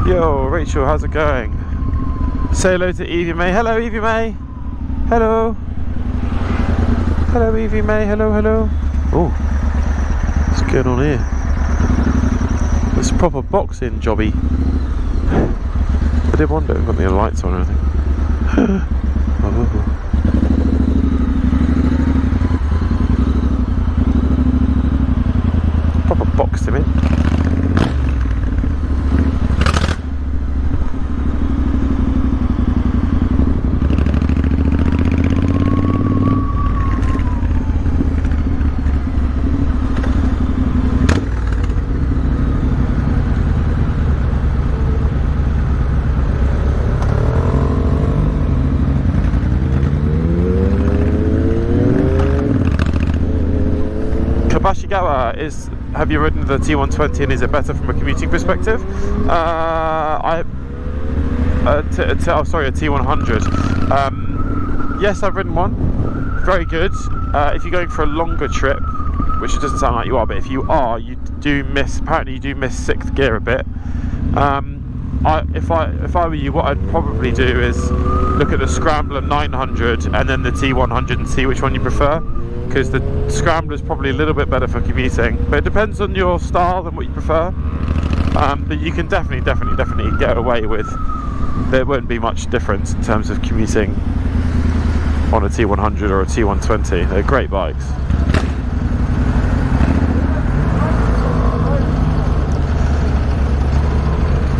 Yo, Rachel, how's it going? Say hello to Evie May. Hello, Evie May. Hello. Hello, Evie May. Hello, hello. Oh, what's going on here? It's a proper boxing jobby. I did wonder, I've got the lights on or anything. Oh. Boxed him in. Kabashigawa is, have you ridden the T120 and is it better from a commuting perspective? A T100. Yes, I've ridden one. Very good. If you're going for a longer trip, which it doesn't sound like you are, but if you are, you do miss, apparently you do miss 6th gear a bit. If I were you, what I'd probably do is look at the Scrambler 900 and then the T100 and see which one you prefer. Because the Scrambler is probably a little bit better for commuting, but it depends on your style and what you prefer. But you can definitely get away with, there won't be much difference in terms of commuting on a T100 or a T120. They're great bikes.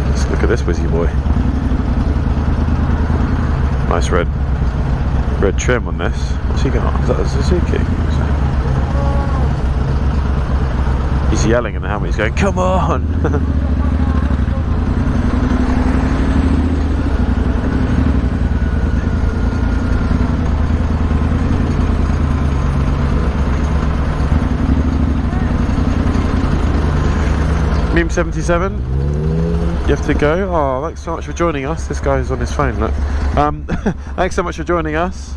Let's look at this whizzy boy. Nice red trim on this. What's he got? Is that a Suzuki? He's yelling in the helmet, he's going, come on! Meme 77, you have to go. Oh, thanks so much for joining us. This guy's on his phone, look. Thanks so much for joining us.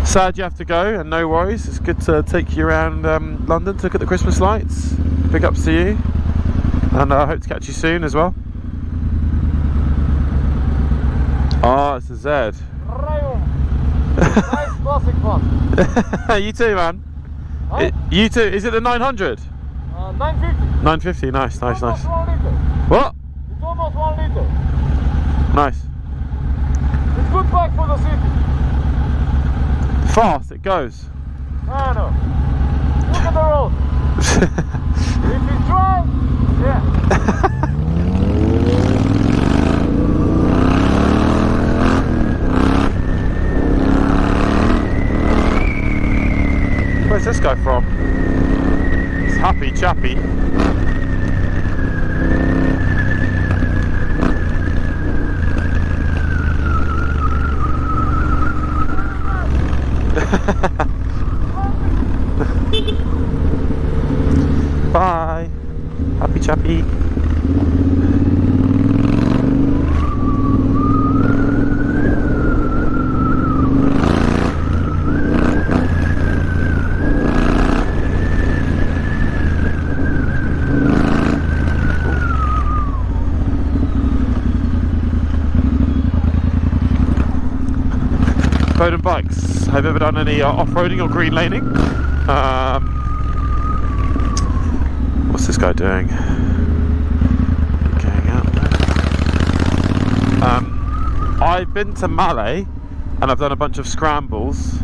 Sad you have to go, and no worries. It's good to take you around London to look at the Christmas lights. Big ups to you, and I hope to catch you soon as well. Oh, it's a Z. Nice classic one. You too, man. You too. Is it the 900? 950. 950. Nice, nice, nice. Almost 1 liter. What? It's almost 1 liter. Nice. It's good bike for the city. Fast it goes. I know. Look at the road. If it's dry, yeah. Where's this guy from? It's Happy Chappy. Bye, Happy Chappy. Bikes. Have you ever done any off-roading or green laning? What's this guy doing? Going out there. I've been to Malé and I've done a bunch of scrambles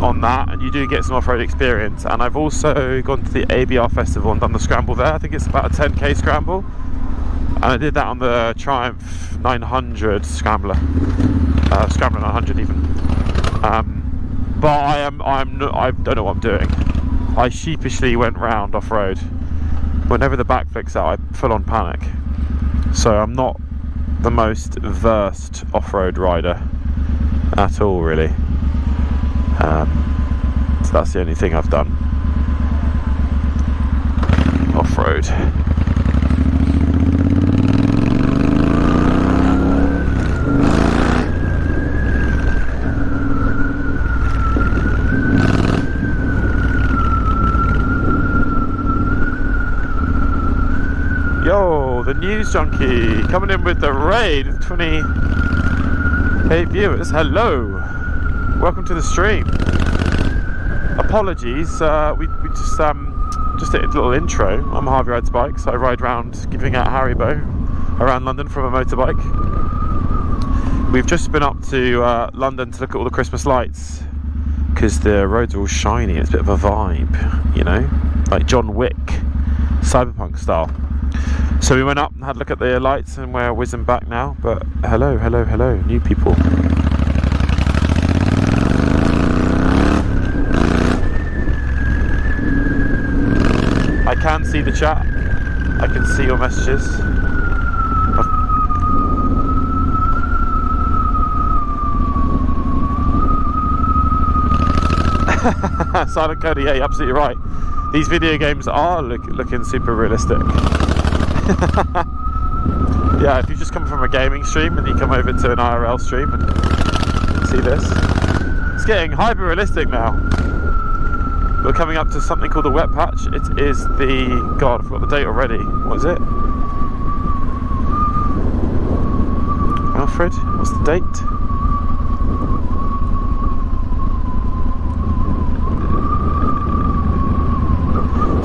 on that, and you do get some off-road experience. And I've also gone to the ABR festival and done the scramble there. I think it's about a 10k scramble. And I did that on the Triumph 900 Scrambler, Scrambler 900 even. But I don't know what I'm doing. I sheepishly went round off road. Whenever the back flicks out, I full on panic. So I'm not the most versed off-road rider at all, really. So that's the only thing I've done off-road. Yo, the news junkie coming in with the raid of 28 viewers. Hello, welcome to the stream. Apologies, we just did a little intro. I'm Harvey Rides Bikes. I ride around giving out Haribo around London from a motorbike. We've just been up to London to look at all the Christmas lights because the roads are all shiny. It's a bit of a vibe, you know, like John Wick, cyberpunk style. So we went up and had a look at the lights, and we're whizzing back now. But hello, hello, hello, new people. I can see the chat. I can see your messages. Silent Cody, yeah, you're absolutely right. These video games are looking super realistic. Yeah, if you just come from a gaming stream and you come over to an IRL stream and see this, it's getting hyper realistic now. We're coming up to something called the wet patch. It is the, God, I forgot the date already. What is it? Alfred, what's the date?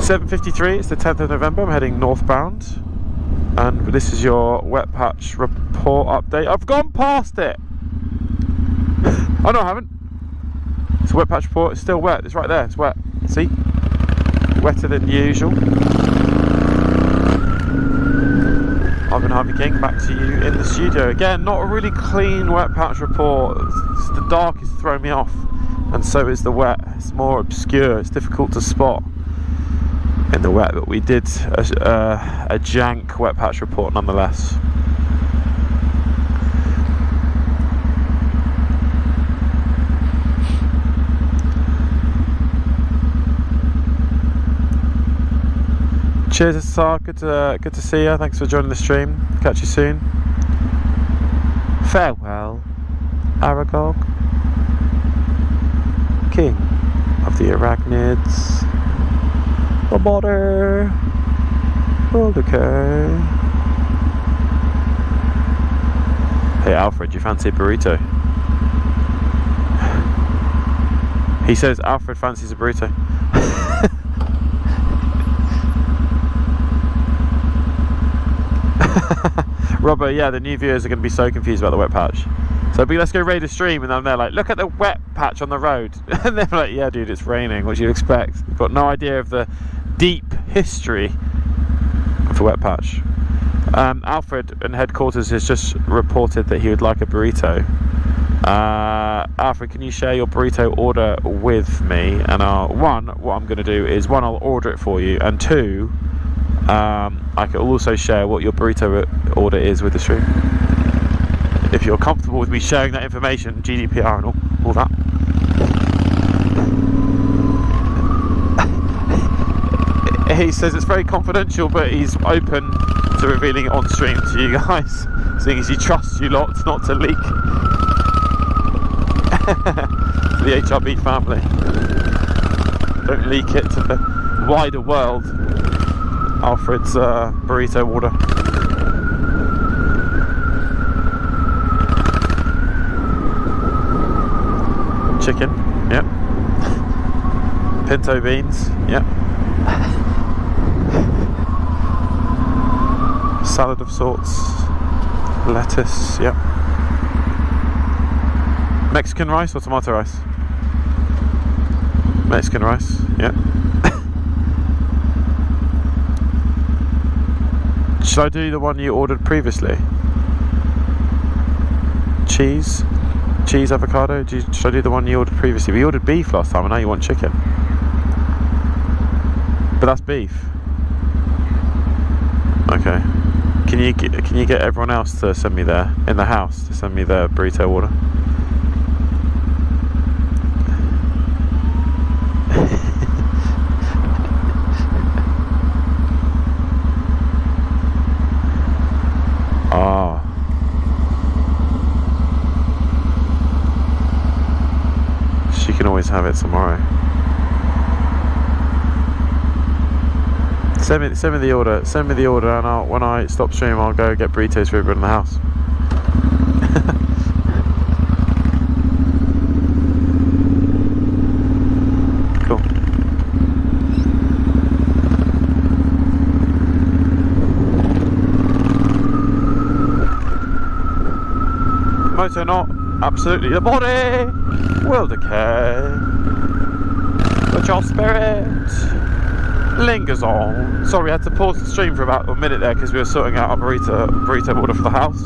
.53, it's the 10th of November. I'm heading northbound, and this is your wet patch report update. I've gone past it. Oh no, I haven't. It's a wet patch report. It's still wet. It's right there. It's wet. See? Wetter than usual. I've been Harvey King, back to you in the studio again. Not a really clean wet patch report. The dark is throwing me off, and so is the wet. It's more obscure. It's difficult to spot in the wet, but we did a jank wet patch report nonetheless. Cheers, Assar. Good to see you. Thanks for joining the stream. Catch you soon. Farewell, Aragog, King of the Arachnids. The border. Okay. Hey Alfred, you fancy a burrito? He says Alfred fancies a burrito. Robert, yeah, the new viewers are going to be so confused about the wet patch. So let's go raid a stream, and then they're like, look at the wet patch on the road. And they're like, yeah dude, it's raining, what do you expect? You've got no idea of the deep history of the wet patch. Alfred in headquarters has just reported that he would like a burrito. Alfred, can you share your burrito order with me? And one, what I'm going to do is, one, I'll order it for you, and two, I can also share what your burrito order is with the stream. If you're comfortable with me sharing that information, GDPR and all that. He says it's very confidential, but he's open to revealing it on stream to you guys, seeing as he trusts you lots not to leak to the HRB family. Don't leak it to the wider world. Alfred's burrito order. Chicken, yep. Pinto beans, yep. Salad of sorts. Lettuce, yep. Mexican rice or tomato rice? Mexican rice, yep. Should I do the one you ordered previously? Cheese? Cheese, avocado? Should I do the one you ordered previously? We ordered beef last time and now you want chicken. But that's beef. Okay. Can you get everyone else to send me their, in the house, to send me their burrito order? Ah. She can always have it tomorrow. Send me the order. Send me the order, and when I stop stream, I'll go get burritos for everyone in the house. Cool. Motor not absolutely. The body will decay, but your spirit lingers on. Sorry, I had to pause the stream for about a minute there because we were sorting out a burrito order for the house.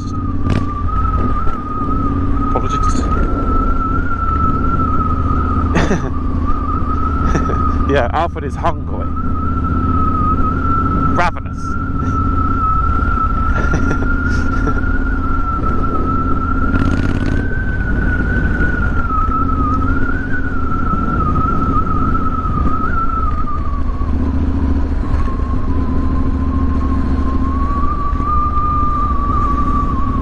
Apologies. Yeah, Alfred is hungry. Ravenous.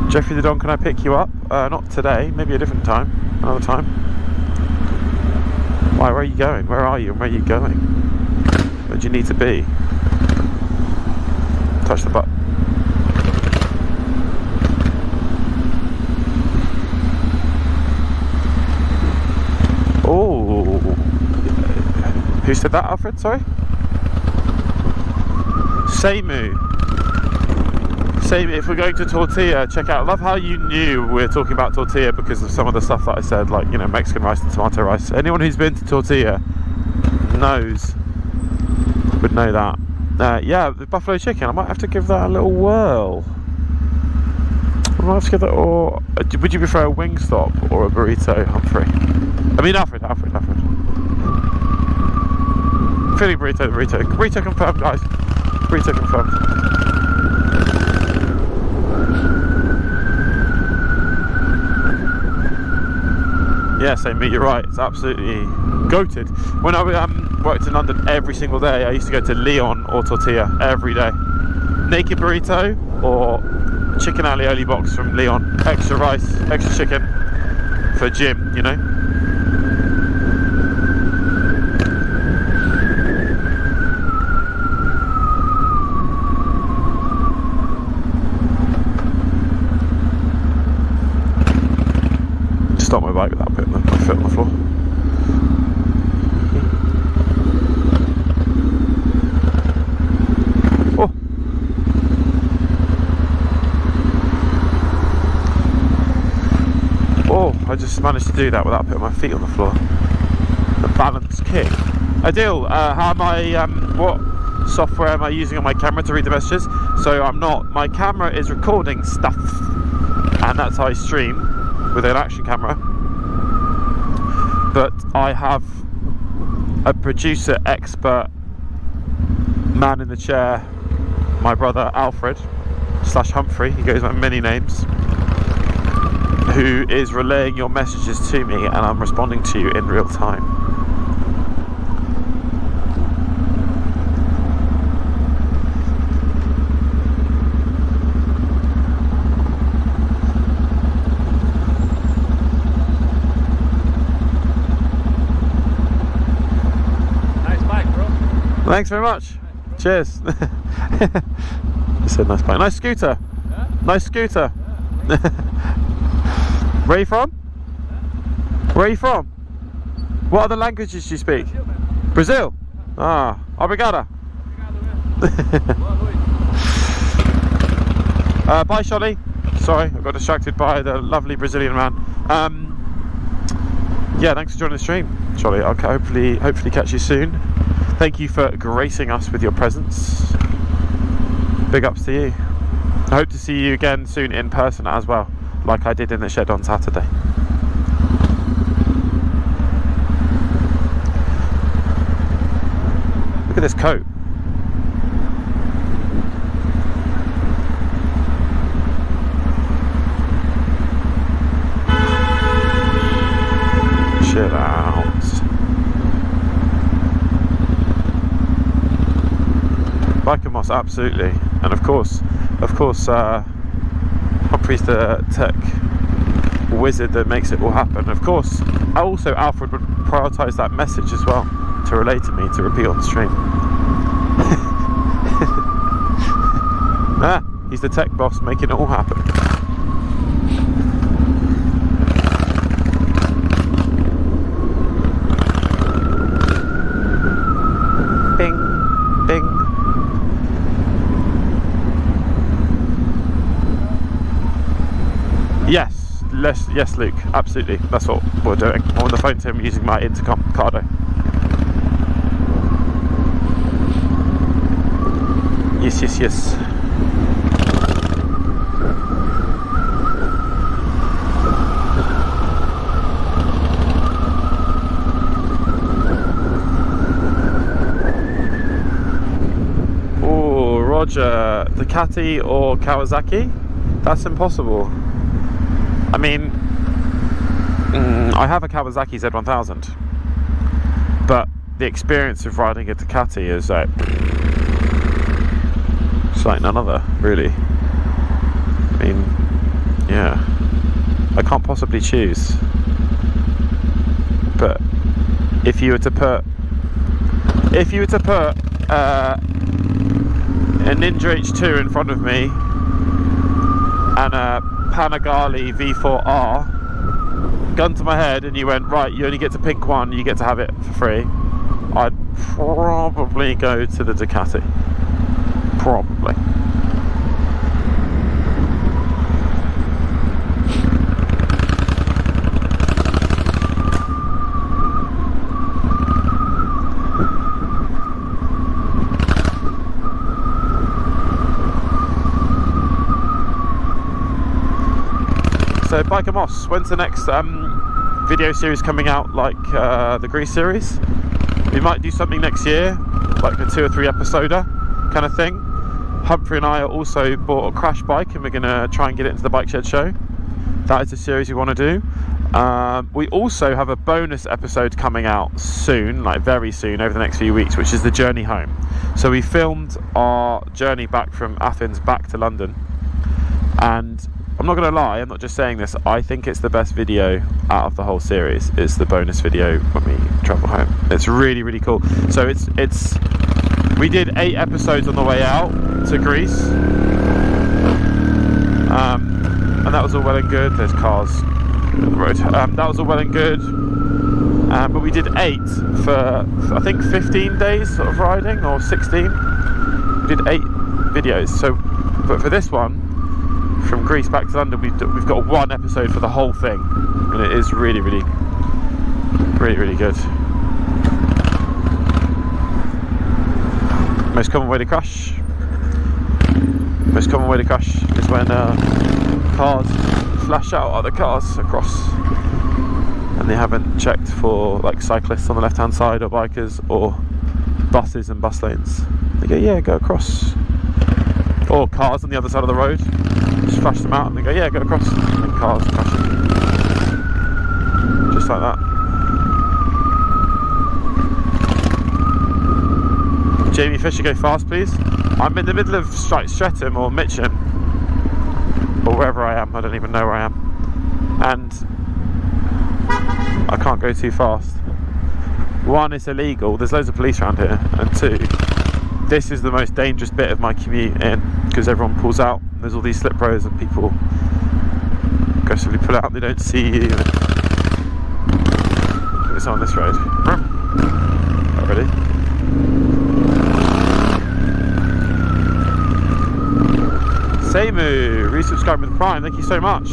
Jeffrey the Don, can I pick you up? Not today, maybe a different time, another time. Why, where are you going? Where are you and where are you going? Where do you need to be? Touch the button. Oh, who said that, Alfred? Sorry? Seimu. Same, if we're going to Tortilla, check out. I love how you knew we were talking about Tortilla because of some of the stuff that I said, like, you know, Mexican rice and tomato rice. Anyone who's been to Tortilla would know that. Yeah, the buffalo chicken, I might have to give that a little whirl. I might have to give that, or would you prefer a Wingstop or a burrito, Humphrey? I mean, Alfred. Feeling burrito. Burrito confirmed, guys. Burrito confirmed. Yeah, same meat, you're right, it's absolutely goated. When I worked in London every single day, I used to go to Leon or Tortilla every day. Naked burrito or chicken alioli box from Leon. Extra rice, extra chicken for Jim, you know? Stop my bike without putting my foot on the floor. Oh, I just managed to do that without putting my feet on the floor. The balance kick. Ideal. How am I, what software am I using on my camera to read the messages? So my camera is recording stuff, and that's how I stream with an action camera. But I have a producer expert man in the chair, my brother Alfred / Humphrey, he goes by many names, who is relaying your messages to me, and I'm responding to you in real time. Nice bike, bro. Thanks very much. Cheers. Just said nice bike. Nice scooter. Yeah? Nice scooter. Yeah. Where are you from? Where are you from? What other languages do you speak? Brazil? Ah, obrigada. Bye, Sholly. Sorry, I got distracted by the lovely Brazilian man. Yeah, thanks for joining the stream, Sholly. I'll hopefully catch you soon. Thank you for gracing us with your presence. Big ups to you. I hope to see you again soon in person as well, like I did in the shed on Saturday. Look at this coat. Chill out. Bike and Moss, absolutely. And of course, Humphrey's the tech wizard that makes it all happen. Of course, also Alfred would prioritise that message as well to relay to me, to repeat on the stream. He's the tech boss making it all happen. Bing, bing. Yes, Luke, absolutely. That's what we're doing. I'm on the phone to him using my Intercom cardo. Yes. Oh, Roger. Ducati or Kawasaki? That's impossible. I mean, I have a Kawasaki Z1000, but the experience of riding a Ducati is like, it's like none other, really. I mean, yeah, I can't possibly choose. But if you were to put a Ninja H2 in front of me and a Panigale V4R, gun to my head, and you went, right, you only get to pick one, you get to have it for free, I'd probably go to the Ducati. Probably. So Bike and Moss, when's the next video series coming out, like the Grease series? We might do something next year, like a 2 or 3 episoder kind of thing. Humphrey and I also bought a crash bike, and we're going to try and get it into the Bike Shed show. That is a series we want to do. We also have a bonus episode coming out soon, like very soon, over the next few weeks, which is the journey home. So we filmed our journey back from Athens back to London, and I'm not going to lie, I'm not just saying this, I think it's the best video out of the whole series. It's the bonus video when we travel home. It's really, really cool. So we did 8 episodes on the way out to Greece, and that was all well and good. There's cars on the road. That was all well and good, but we did 8 for I think 15 days of riding, or 16. We did 8 videos. So, but for this one, from Greece back to London, we've got one episode for the whole thing, and it is really good. Most common way to crash is when cars flash out other cars across, and they haven't checked for like cyclists on the left hand side or bikers or buses and bus lanes. They go, yeah, go across. Or cars on the other side of the road, just flash them out and they go, yeah, go across. And cars crashing. Just like that. Jamie Fisher, go fast please. I'm in the middle of Streatham or Mitcham, or wherever I am, I don't even know where I am. And I can't go too fast. One, it's illegal, there's loads of police around here, and two, this is the most dangerous bit of my commute in, because everyone pulls out, and there's all these slip roads and people aggressively pull out, they don't see you. It's on this road. Ready? Seimu, resubscribe with Prime, thank you so much.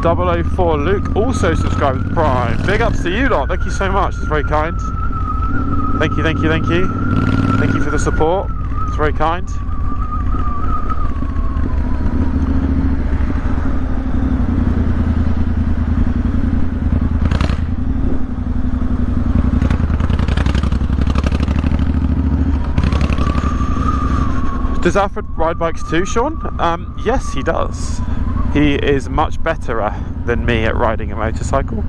004 Luke also subscribed with Prime. Big ups to you lot, thank you so much, it's very kind. Thank you. Thank you for the support, it's very kind. Does Alfred ride bikes too, Sean? Yes, he does. He is much better than me at riding a motorcycle.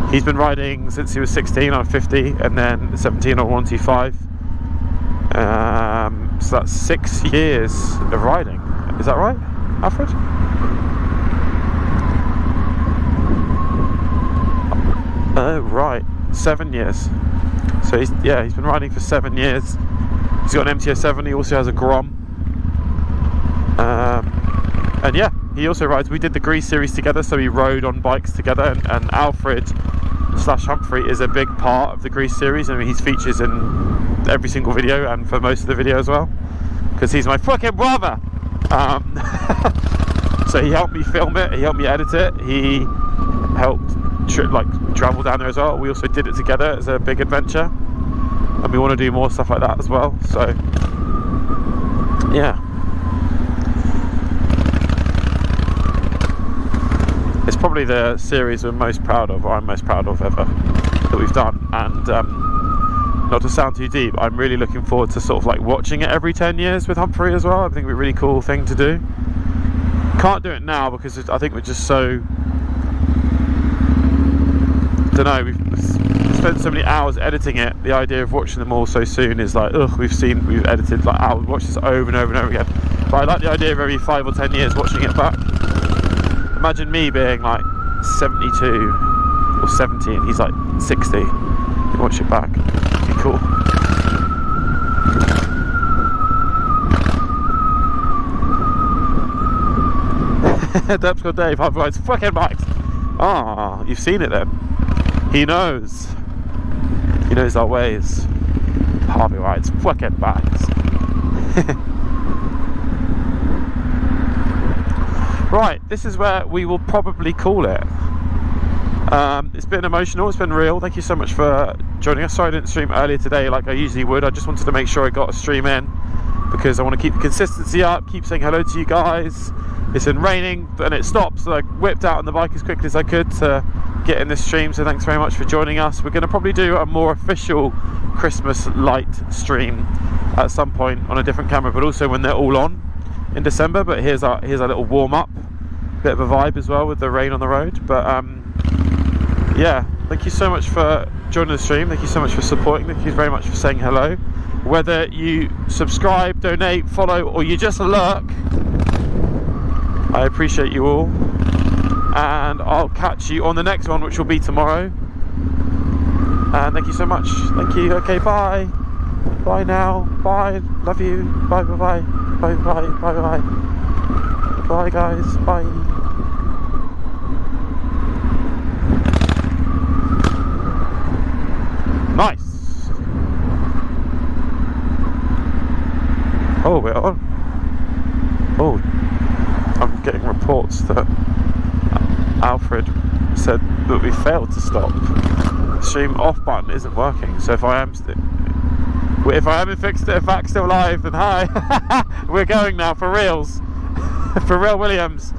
He's been riding since he was 16 on 50, and then 17 on 125. So that's 6 years of riding. Is that right, Alfred? Oh, right. 7 years. So he's been riding for 7 years. He's got an MT-07, he also has a Grom. And yeah, he also rides. We did the Grease series together, so we rode on bikes together, and Alfred / Humphrey is a big part of the Grease series. I mean, he's features in every single video and for most of the video as well, because he's my fucking brother. So he helped me film it, he helped me edit it, he helped travel down there as well. We also did it together as a big adventure, and we want to do more stuff like that as well. So yeah, it's probably the series I'm most proud of ever that we've done. And not to sound too deep, I'm really looking forward to sort of like watching it every 10 years with Humphrey as well. I think it'd be a really cool thing to do. Can't do it now because I think we're just so, don't know, we've spent so many hours editing it. The idea of watching them all so soon is like, ugh, we've edited like hours, watched this over and over and over again. But I like the idea of every 5 or 10 years watching it back. Imagine me being like 72 or 70 and he's like 60. You watch it back. It'd be cool. Dep's got Dave, Harvey rides fucking bikes. Ah, you've seen it then. He knows. He knows our ways. Harvey rides fucking bikes. Right, this is where we will probably call it. It's been emotional, it's been real. Thank you so much for joining us. Sorry I didn't stream earlier today like I usually would. I just wanted to make sure I got a stream in because I want to keep the consistency up, keep saying hello to you guys. It's been raining and it stopped, so I whipped out on the bike as quickly as I could to get in this stream. So thanks very much for joining us. We're going to probably do a more official Christmas light stream at some point on a different camera, but also when they're all on in December. But here's our little warm-up, bit of a vibe as well with the rain on the road. But yeah, thank you so much for joining the stream, thank you so much for supporting, thank you very much for saying hello. Whether you subscribe, donate, follow, or you just lurk, I appreciate you all, and I'll catch you on the next one, which will be tomorrow. And thank you so much. Thank you. Okay, bye. Bye now. Bye. Love you. Bye bye bye. Bye bye bye bye. Bye guys. Bye. we're on. Oh, I'm getting reports that Alfred said that we failed to stop. The stream off button isn't working, so if I am if Vac still live, then hi. We're going now for reals. For real Williams.